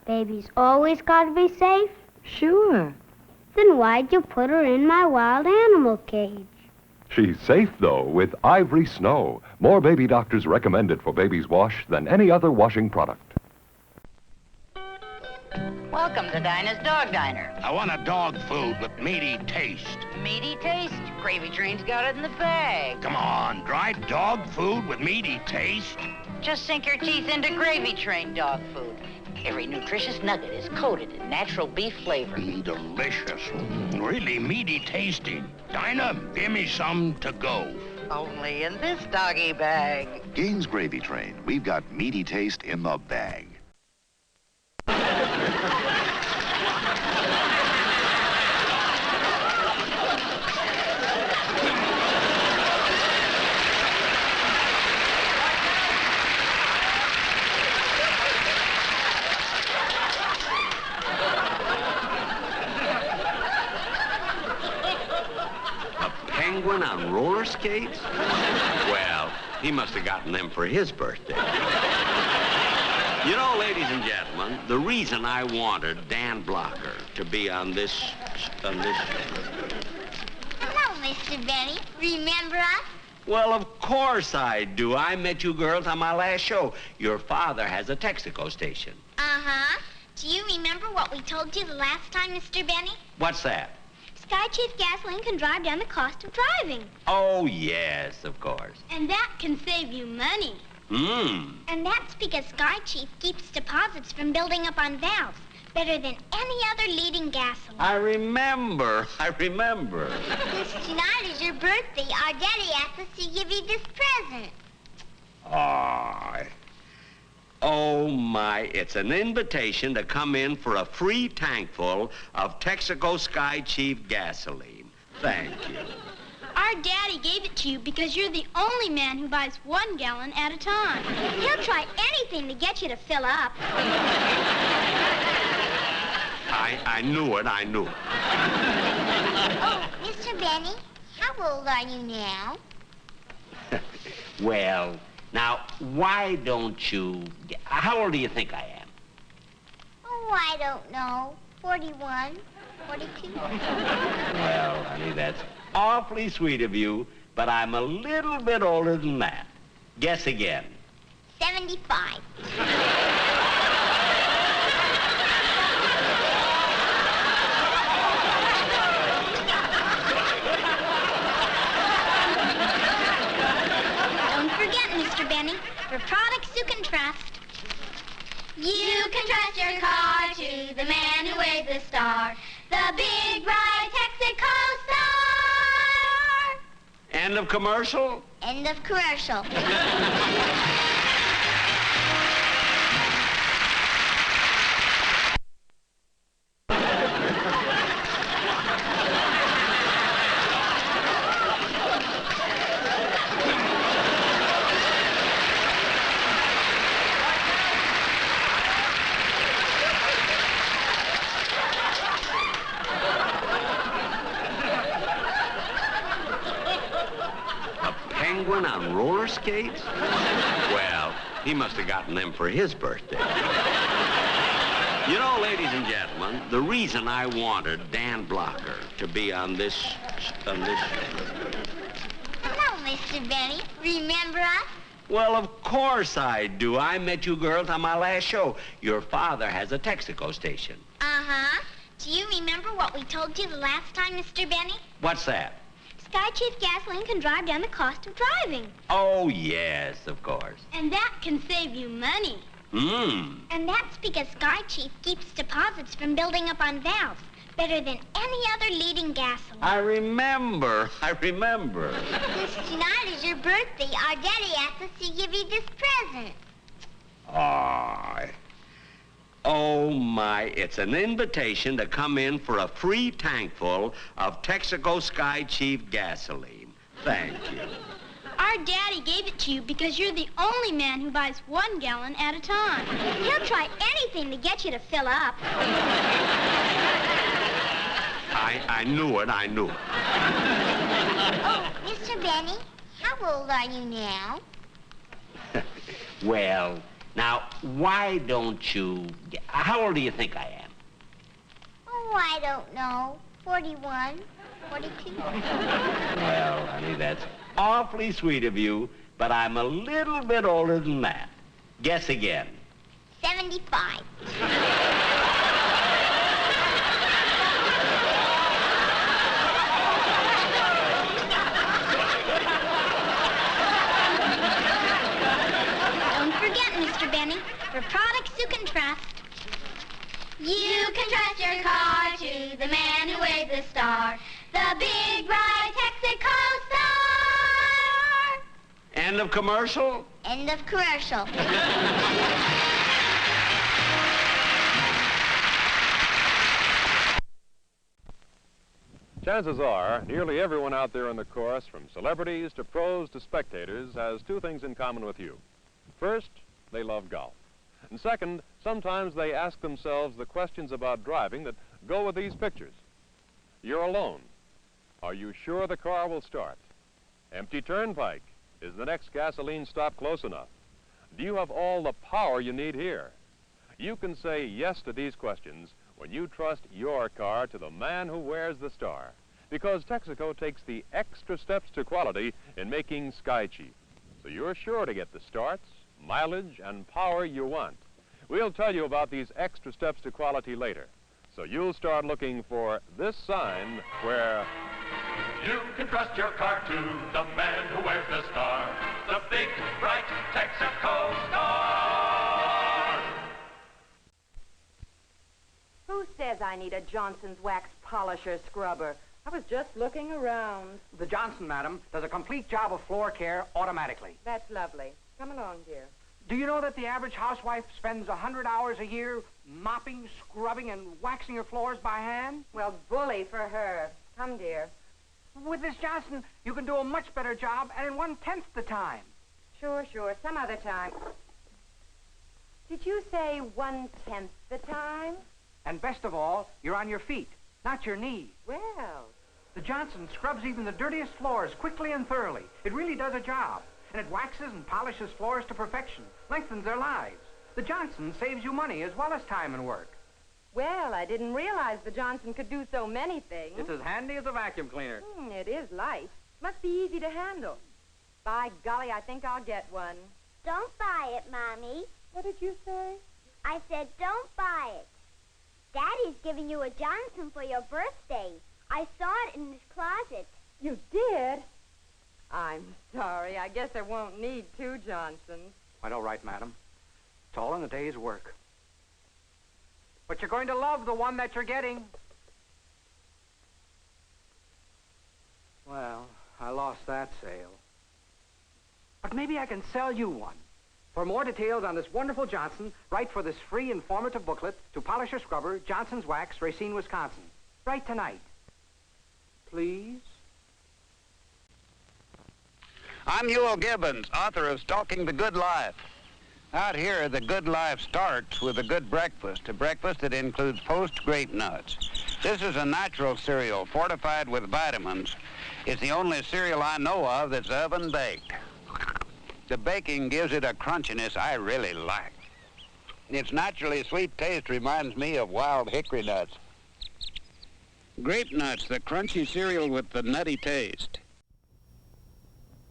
Baby's always gotta be safe? Sure. Then why'd you put her in my wild animal cage? she's safe, though, with Ivory Snow. More baby doctors recommend it for baby's wash than any other washing product. Welcome to Dinah's Dog Diner. I want a dog food with meaty taste. Meaty taste? Gravy Train's got it in the bag. Come on, dry dog food with meaty taste. Just sink your teeth into Gravy Train dog food. Every nutritious nugget is coated in natural beef flavor. Delicious. Really meaty tasting. Dinah, give me some to go. Only in this doggy bag. Gaines Gravy Train. We've got meaty taste in the bag. penguin on roller skates? Well, he must have gotten them for his birthday. You know, ladies and gentlemen, the reason I wanted Dan Blocker to be on this... Hello, Mr. Benny. Remember us? Well, of course I do. I met you girls on my last show. Your father has a Texaco station. Uh-huh. Do you remember what we told you the last time, Mr. Benny? What's that? Sky Chief gasoline can drive down the cost of driving. Oh, yes, of course. And that can save you money. And that's because Sky Chief keeps deposits from building up on valves better than any other leading gasoline. I remember. Since tonight is your birthday, our daddy asked us to give you this present. Oh, my. It's an invitation to come in for a free tankful of Texaco Sky Chief gasoline. Thank you. Our daddy gave it to you because you're the only man who buys 1 gallon at a time. He'll try anything to get you to fill up. I knew it. Oh, Mr. Benny, how old are you now? Well, now, why don't you... How old do you think I am? Oh, I don't know. 41, 42. Well, honey, that's awfully sweet of you, but I'm a little bit older than that. Guess again. 75. Don't forget, Mr. Benny, for products you can trust. You can trust your car to the man who wears the star, the big bright Texaco star. End of commercial? End of commercial. Penguin on roller skates? Well, he must have gotten them for his birthday. You know, ladies and gentlemen, the reason I wanted Dan Blocker to be on this... Hello, Mr. Benny. Remember us? Well, of course I do. I met you girls on my last show. Your father has a Texaco station. Uh-huh. Do you remember what we told you the last time, Mr. Benny? What's that? Sky Chief gasoline can drive down the cost of driving. Oh, yes, of course. And that can save you money. And that's because Sky Chief keeps deposits from building up on valves better than any other leading gasoline. I remember. Since tonight is your birthday, our daddy asked us to give you this present. Oh, my. It's an invitation to come in for a free tankful of Texaco Sky Chief gasoline. Thank you. Our daddy gave it to you because you're the only man who buys 1 gallon at a time. He'll try anything to get you to fill up. I knew it. Oh, Mr. Benny, how old are you now? Well, now, why don't you... How old do you think I am? Oh, I don't know. 41, 42. Well, honey, that's awfully sweet of you, but I'm a little bit older than that. Guess again. 75. Don't forget, Mr. Benny, for products you can trust. You can trust your car to the man who wears the star, the big bright Texaco star. End of commercial? End of commercial. Chances are, nearly everyone out there in the chorus, from celebrities to pros to spectators, has 2 things in common with you. First, they love golf. And second, sometimes they ask themselves the questions about driving that go with these pictures. You're alone. Are you sure the car will start? Empty turnpike. Is the next gasoline stop close enough? Do you have all the power you need here? You can say yes to these questions when you trust your car to the man who wears the star. Because Texaco takes the extra steps to quality in making Sky cheap. So you're sure to get the starts, mileage, and power you want. We'll tell you about these extra steps to quality later. So you'll start looking for this sign where you can trust your car to the man who wears the star, the big, bright Texaco star. Who says I need a Johnson's wax polisher scrubber? I was just looking around. The Johnson, madam, does a complete job of floor care automatically. That's lovely. Come along, dear. Do you know that the average housewife spends 100 hours a year mopping, scrubbing, and waxing her floors by hand? Well, bully for her. Come, dear. With this Johnson, you can do a much better job and in 1/10 the time. Sure. Some other time. Did you say 1/10 the time? And best of all, you're on your feet, not your knees. Well. The Johnson scrubs even the dirtiest floors quickly and thoroughly. It really does a job. And it waxes and polishes floors to perfection, lengthens their lives. The Johnson saves you money as well as time and work. Well, I didn't realize the Johnson could do so many things. It's as handy as a vacuum cleaner. It is light. Must be easy to handle. By golly, I think I'll get one. Don't buy it, Mommy. What did you say? I said don't buy it. Daddy's giving you a Johnson for your birthday. I saw it in his closet. You did? I'm sorry. I guess I won't need two Johnsons. Quite all right, madam. It's all in a day's work. But you're going to love the one that you're getting. Well, I lost that sale. But maybe I can sell you one. For more details on this wonderful Johnson, write for this free informative booklet to Polisher Scrubber, Johnson's Wax, Racine, Wisconsin. Write tonight. Please? I'm Ewell Gibbons, author of Stalking the Good Life. Out here, the good life starts with a good breakfast, a breakfast that includes poached grape nuts. This is a natural cereal fortified with vitamins. It's the only cereal I know of that's oven-baked. The baking gives it a crunchiness I really like. Its naturally sweet taste reminds me of wild hickory nuts. Grape nuts, the crunchy cereal with the nutty taste.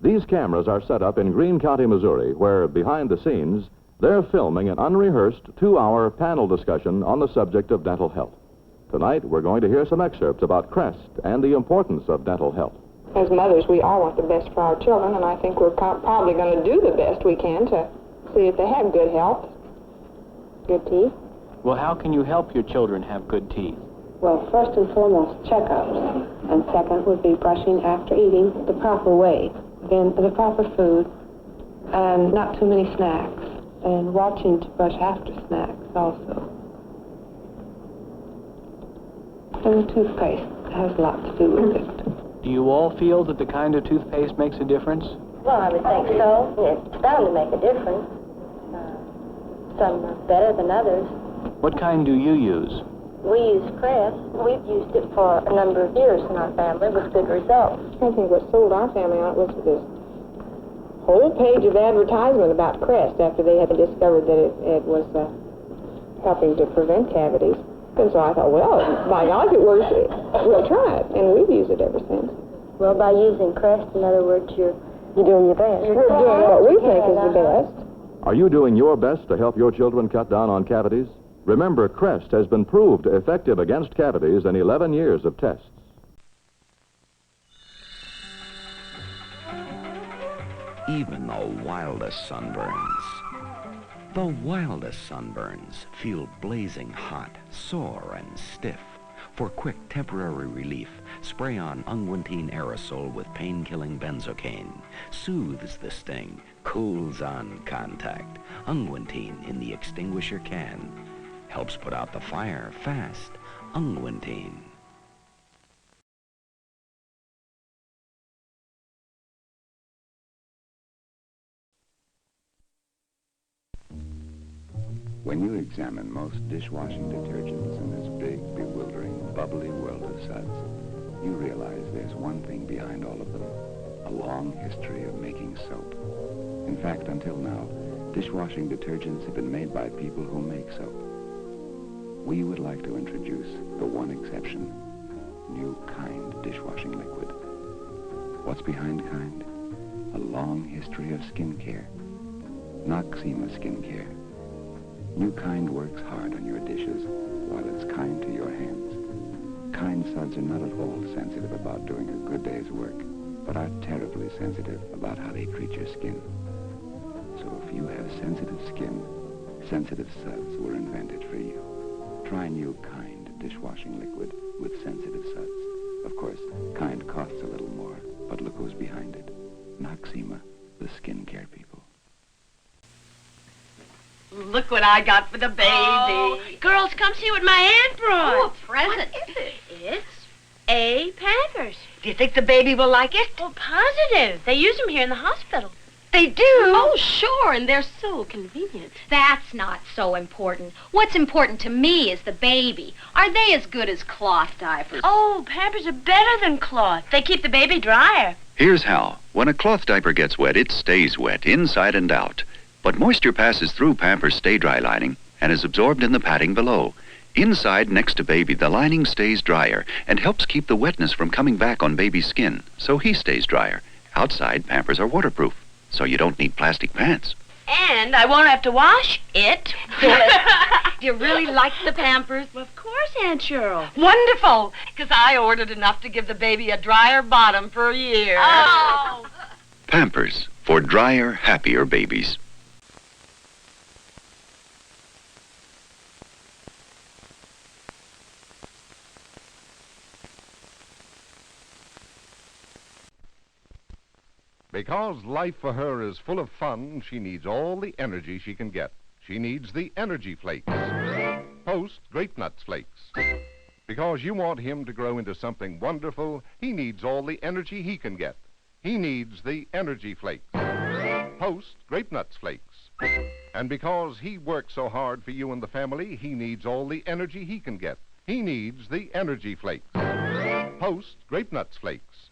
These cameras are set up in Greene County, Missouri, where, behind the scenes, they're filming an unrehearsed 2-hour panel discussion on the subject of dental health. Tonight, we're going to hear some excerpts about Crest and the importance of dental health. As mothers, we all want the best for our children, and I think we're probably going to do the best we can to see if they have good health, good teeth. Well, how can you help your children have good teeth? Well, first and foremost, checkups. And second would be brushing after eating the proper way. Then the proper food, and not too many snacks, and watching to brush after snacks also. And the toothpaste has a lot to do with it. Do you all feel that the kind of toothpaste makes a difference? Well, I would think so. It's bound to make a difference. Some are better than others. What kind do you use? We use Crest. We've used it for a number of years in our family with good results. I think what sold our family on it was this whole page of advertisement about Crest after they had discovered that it was helping to prevent cavities. And so I thought, well, by God, if it works, we'll try it. And we've used it ever since. Well, by using Crest, in other words, you're doing your best. We're doing what we think is the best. Are you doing your best to help your children cut down on cavities? Remember, Crest has been proved effective against cavities in 11 years of tests. Even the wildest sunburns feel blazing hot, sore, and stiff. For quick temporary relief, spray on Unguentine aerosol with pain-killing benzocaine. Soothes the sting, cools on contact. Unguentine in the extinguisher can. Helps put out the fire fast. Unguentine. When you examine most dishwashing detergents in this big, bewildering, bubbly world of suds, you realize there's one thing behind all of them, a long history of making soap. In fact, until now, dishwashing detergents have been made by people who make soap. We would like to introduce the one exception, new Kind dishwashing liquid. What's behind Kind? A long history of skincare. Noxema skincare. New Kind works hard on your dishes while it's kind to your hands. Kind suds are not at all sensitive about doing a good day's work, but are terribly sensitive about how they treat your skin. So if you have sensitive skin, sensitive suds were invented for you. Try new Kind dishwashing liquid with sensitive suds. Of course, Kind costs a little more, but look who's behind it. Noxema, the skincare people. Look what I got for the baby. Oh, girls, come see what my aunt brought. Oh, a present. What is it? It's a Pampers. Do you think the baby will like it? Oh, positive. They use them here in the hospital. They do? Oh, sure, and they're so convenient. That's not so important. What's important to me is the baby. Are they as good as cloth diapers? Oh, Pampers are better than cloth. They keep the baby drier. Here's how. When a cloth diaper gets wet, it stays wet, inside and out. But moisture passes through Pampers' Stay Dry lining and is absorbed in the padding below. Inside, next to baby, the lining stays drier and helps keep the wetness from coming back on baby's skin, so he stays drier. Outside, Pampers are waterproof, so you don't need plastic pants. And I won't have to wash it. Do you really like the Pampers? Well, of course, Aunt Cheryl. Wonderful, because I ordered enough to give the baby a drier bottom for a year. Oh! Pampers, for drier, happier babies. Because life for her is full of fun, she needs all the energy she can get. She needs the Energy Flakes. Post Grape Nuts Flakes. Because you want him to grow into something wonderful, he needs all the energy he can get. He needs the Energy Flakes. Post Grape Nuts Flakes. And because he works so hard for you and the family, he needs all the energy he can get. He needs the Energy Flakes. Post Grape Nuts Flakes.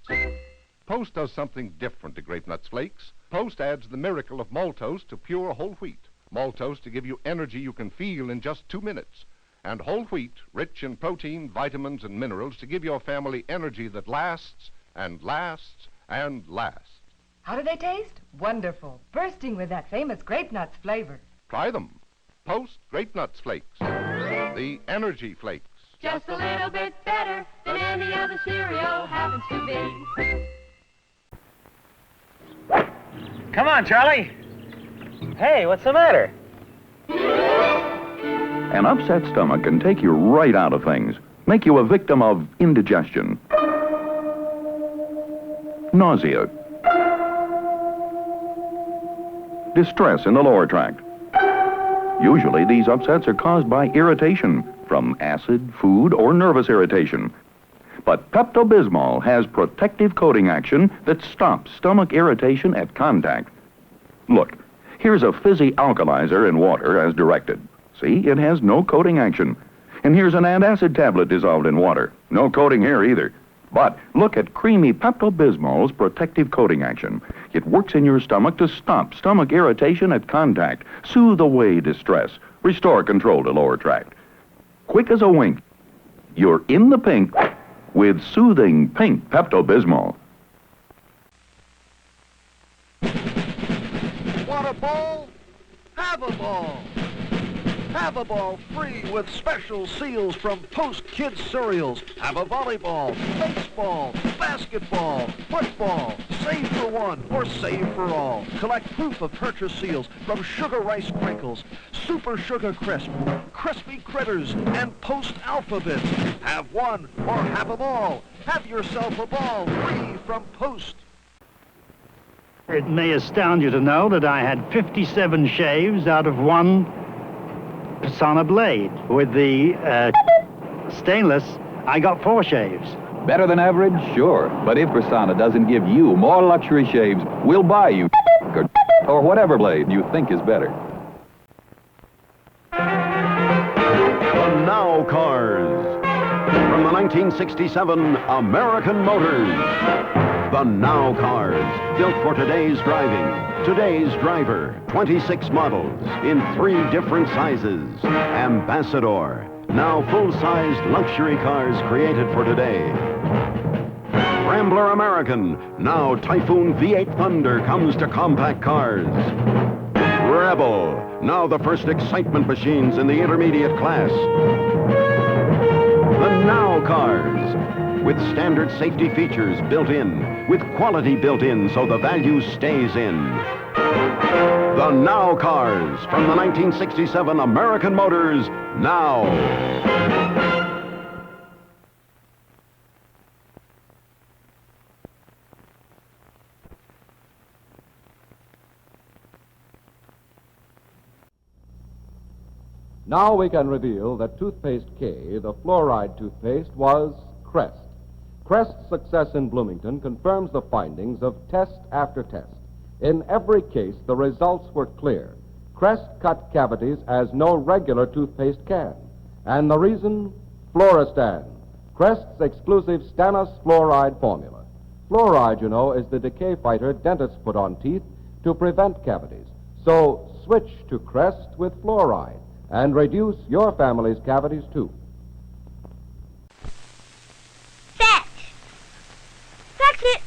Post does something different to Grape Nuts Flakes. Post adds the miracle of maltose to pure whole wheat. Maltose to give you energy you can feel in just 2 minutes. And whole wheat, rich in protein, vitamins, and minerals to give your family energy that lasts and lasts and lasts. How do they taste? Wonderful. Bursting with that famous Grape Nuts flavor. Try them. Post Grape Nuts Flakes. The Energy Flakes. Just a little bit better than any other cereal happens to be. Come on, Charlie. Hey, what's the matter? An upset stomach can take you right out of things, make you a victim of indigestion, nausea, distress in the lower tract. Usually these upsets are caused by irritation from acid, food, or nervous irritation. But Pepto-Bismol has protective coating action that stops stomach irritation at contact. Look, here's a fizzy alkalizer in water as directed. See, it has no coating action. And here's an antacid tablet dissolved in water. No coating here either. But look at creamy Pepto-Bismol's protective coating action. It works in your stomach to stop stomach irritation at contact, soothe away distress, restore control to lower tract. Quick as a wink, you're in the pink with soothing pink Pepto-Bismol. Want a ball? Have a ball. Have a ball free with special seals from Post Kids Cereals. Have a volleyball, baseball, basketball, football. Save for one or save for all. Collect proof of purchase seals from Sugar Rice Crinkles, Super Sugar Crisp, Crispy Critters, and Post Alphabets. Have one or have them all. Have yourself a ball free from Post. It may astound you to know that I had 57 shaves out of one Persona blade. With the stainless, I got 4 shaves. Better than average? Sure. But if Persona doesn't give you more luxury shaves, we'll buy you or whatever blade you think is better. The Now Cars. from the 1967 American Motors. The Now cars, built for today's driving, today's driver. 26 models in 3 different sizes. Ambassador, now full-sized luxury cars created for today. Rambler American, now Typhoon V8 Thunder comes to compact cars. Rebel, now the first excitement machines in the intermediate class. The Now cars, with standard safety features built in, with quality built in so the value stays in. The Now cars from the 1967 American Motors, now. Now we can reveal that toothpaste K, the fluoride toothpaste, was Crest. Crest's success in Bloomington confirms the findings of test after test. In every case, the results were clear. Crest cut cavities as no regular toothpaste can. And the reason? Fluorostan, Crest's exclusive stannous fluoride formula. Fluoride, you know, is the decay fighter dentists put on teeth to prevent cavities. So switch to Crest with fluoride and reduce your family's cavities, too. That's it.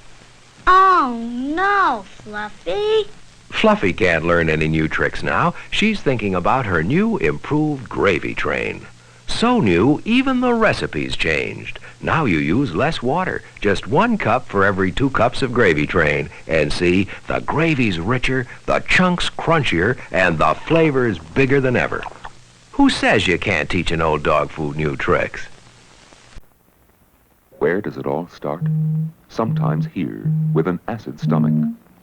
Oh, no, Fluffy. Fluffy can't learn any new tricks now. She's thinking about her new improved gravy train. So new, even the recipe's changed. Now you use less water, just 1 cup for every 2 cups of gravy train. And see, the gravy's richer, the chunks crunchier, and the flavor's bigger than ever. Who says you can't teach an old dog food new tricks? Where does it all start? Sometimes here, with an acid stomach,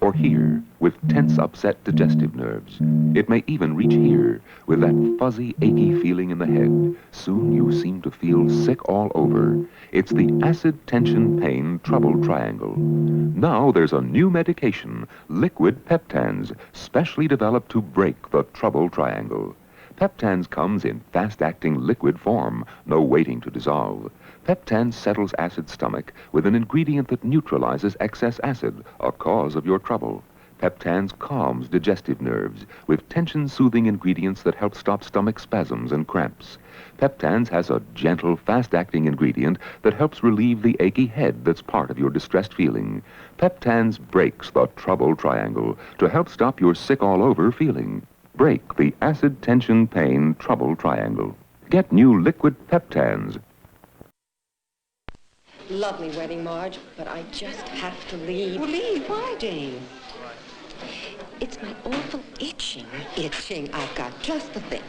or here, with tense, upset digestive nerves. It may even reach here, with that fuzzy, achy feeling in the head. Soon you seem to feel sick all over. It's the acid, tension, pain, trouble triangle. Now there's a new medication, liquid Peptans, specially developed to break the trouble triangle. Peptans comes in fast-acting liquid form, no waiting to dissolve. Peptans settles acid stomach with an ingredient that neutralizes excess acid, a cause of your trouble. Peptans calms digestive nerves with tension-soothing ingredients that help stop stomach spasms and cramps. Peptans has a gentle, fast-acting ingredient that helps relieve the achy head that's part of your distressed feeling. Peptans breaks the trouble triangle to help stop your sick-all-over feeling. Break the acid, tension, pain, trouble triangle. Get new liquid Peptans. Lovely wedding, Marge, but I just have to leave. Well, leave? Why, Jane? It's my awful itching. Itching? I've got just the thing.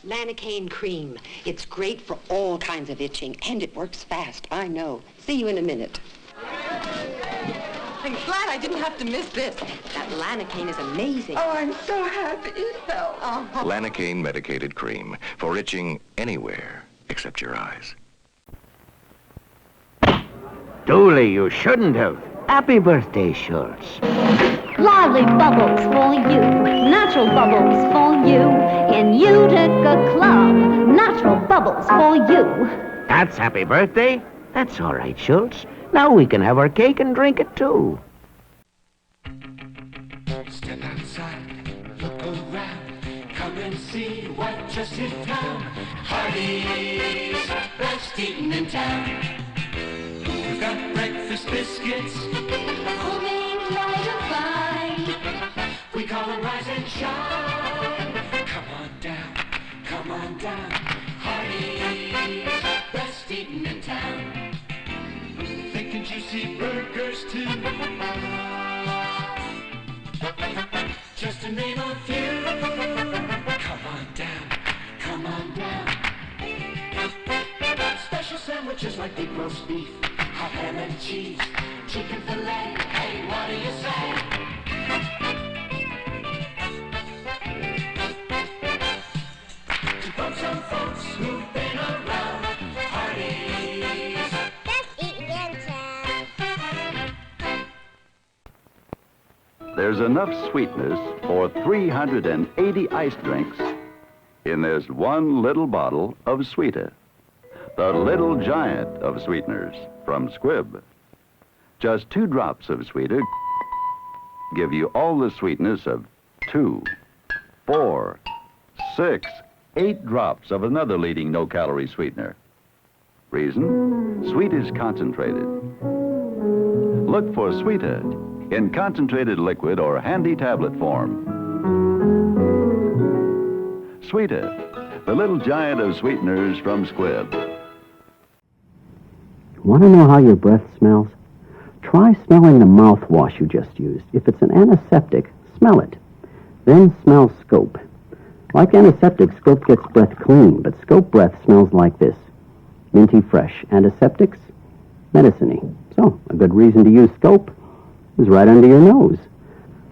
Lanacane cream. It's great for all kinds of itching, and it works fast, I know. See you in a minute. I'm glad I didn't have to miss this. That Lanacane is amazing. Oh, I'm so happy it helped. Oh. Lanacane medicated cream for itching anywhere except your eyes. Dooley, you shouldn't have. Happy birthday, Schultz. Lively bubbles for you, natural bubbles for you. In Utica Club, natural bubbles for you. That's happy birthday? That's all right, Schultz. Now we can have our cake and drink it, too. Step outside, look around, come and see what just hit town. Hardee's, best eaten in town. We've got breakfast biscuits, homemade light and fine. We call them Rise and Shine. Come on down, Hardee's, best eaten in town. Thick and juicy burgers too, just to name a few. Come on down. Special sandwiches like deep roast beef, hot ham and cheese, chicken fillet. Hey, what do you say? To quote some folks who've been around, Hardee's, best eaten in town. There's enough sweetness for 380 ice drinks in this one little bottle of Sweeta. the little giant of sweeteners from Squibb. Just 2 drops of sweeter give you all the sweetness of 2, 4, 6, 8 drops of another leading no-calorie sweetener. Reason? Sweet is concentrated. Look for Sweeta in concentrated liquid or handy tablet form. Sweeta, the little giant of sweeteners from Squibb. Want to know how your breath smells? Try smelling the mouthwash you just used. If it's an antiseptic, smell it. Then smell Scope. Like antiseptic, Scope gets breath clean, but Scope breath smells like this. Minty fresh. Antiseptics, medicine-y. So, a good reason to use Scope is right under your nose.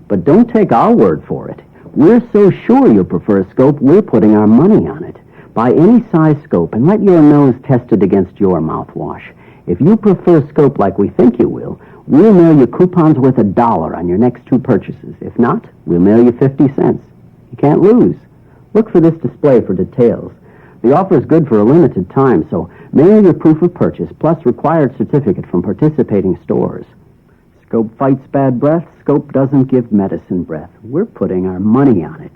But don't take our word for it. We're so sure you prefer Scope, we're putting our money on it. Buy any size Scope and let your nose test it against your mouthwash. If you prefer Scope like we think you will, we'll mail you coupons worth $1 on your next 2 purchases. If not, we'll mail you 50 cents. You can't lose. Look for this display for details. The offer is good for a limited time, so mail your proof of purchase plus required certificate from participating stores. Scope fights bad breath. Scope doesn't give medicine breath. We're putting our money on it.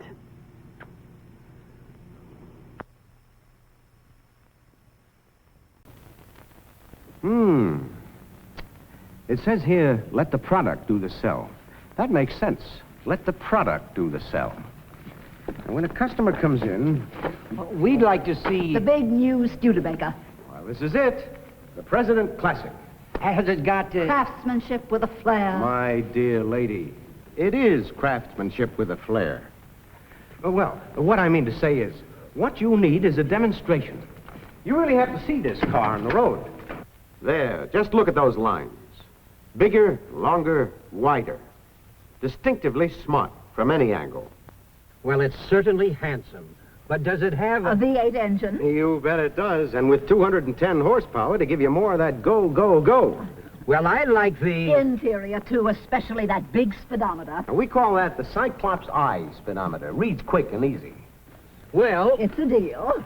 It says here, let the product do the sell. That makes sense. Let the product do the sell. And when a customer comes in, we'd like to see... The big new Studebaker. Well, this is it. The President Classic. Has it got... Craftsmanship with a flair. My dear lady, it is craftsmanship with a flair. Well, what I mean to say is, what you need is a demonstration. You really have to see this car on the road. There, just look at those lines. Bigger, longer, wider. Distinctively smart from any angle. Well, it's certainly handsome. But does it have a V8 engine? You bet it does. And with 210 horsepower to give you more of that go, go, go. Well, I like the... Interior, too, especially that big speedometer. We call that the Cyclops Eye speedometer. Reads quick and easy. Well... It's a deal.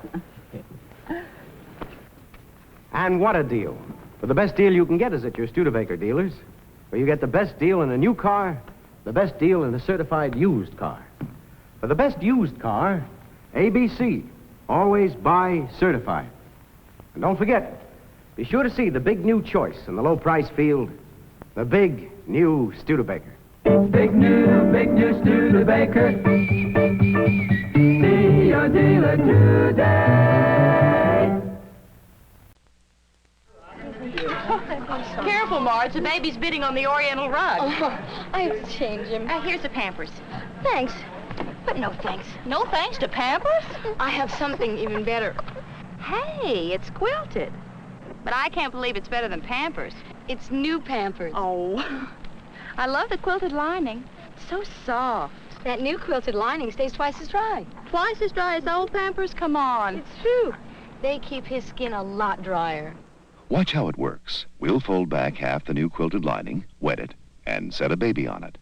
And what a deal. For the best deal you can get is at your Studebaker dealers, where you get the best deal in a new car, the best deal in a certified used car. For the best used car, ABC, always buy certified. And don't forget, be sure to see the big new choice in the low price field, the big new Studebaker. Big new Studebaker. See your dealer today. Careful, Marge. The baby's bidding on the Oriental rug. Oh, I have to change him. Here's the Pampers. Thanks. But no thanks. No thanks to Pampers? I have something even better. Hey, it's quilted. But I can't believe it's better than Pampers. It's new Pampers. Oh. I love the quilted lining. It's so soft. That new quilted lining stays twice as dry. Twice as dry as old Pampers? Come on. It's true. They keep his skin a lot drier. Watch how it works. We'll fold back half the new quilted lining, wet it, and set a baby on it.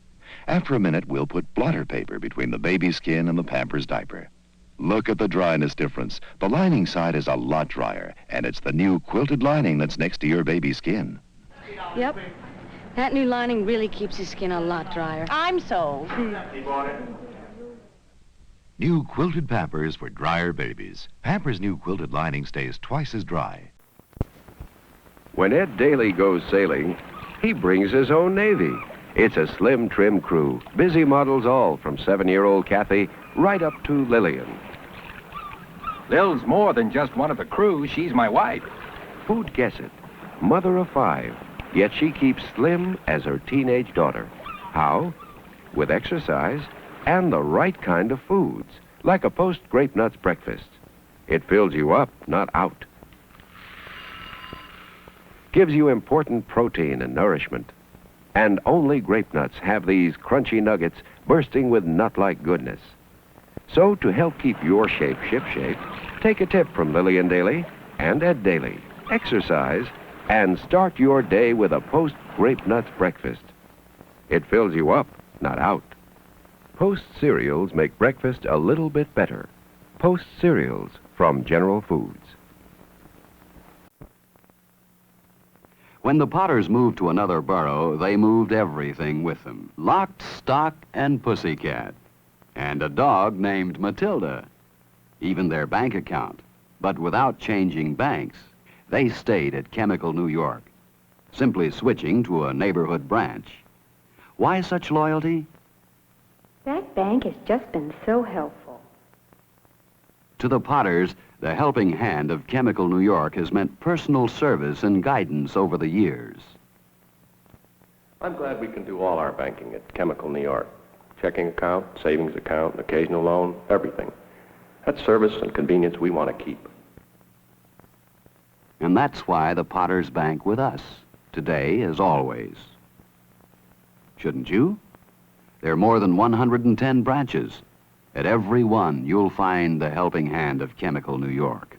After a minute, we'll put blotter paper between the baby's skin and the Pampers diaper. Look at the dryness difference. The lining side is a lot drier, and it's the new quilted lining that's next to your baby's skin. Yep. That new lining really keeps his skin a lot drier. I'm sold. New quilted Pampers for drier babies. Pampers' new quilted lining stays twice as dry. When Ed Daly goes sailing, he brings his own Navy. It's a slim, trim crew, busy models all, from 7-year-old Kathy right up to Lillian. Lil's more than just one of the crew. She's my wife. Who'd guess it? Mother of 5, yet she keeps slim as her teenage daughter. How? With exercise and the right kind of foods, like a Post Grape Nuts breakfast. It fills you up, not out. Gives you important protein and nourishment. And only Grape Nuts have these crunchy nuggets bursting with nut-like goodness. So to help keep your shape shipshape, take a tip from Lillian Daly and Ed Daly. Exercise and start your day with a Post Grape Nuts breakfast. It fills you up, not out. Post cereals make breakfast a little bit better. Post cereals from General Foods. When the Potters moved to another borough, they moved everything with them. Lock, stock, and pussycat. And a dog named Matilda. Even their bank account. But without changing banks, they stayed at Chemical New York, simply switching to a neighborhood branch. Why such loyalty? That bank has just been so helpful. To the Potters, the helping hand of Chemical New York has meant personal service and guidance over the years. I'm glad we can do all our banking at Chemical New York. Checking account, savings account, an occasional loan, everything. That's service and convenience we want to keep. And that's why the Potters bank with us, today as always. Shouldn't you? There are more than 110 branches. At every one, you'll find the helping hand of Chemical New York.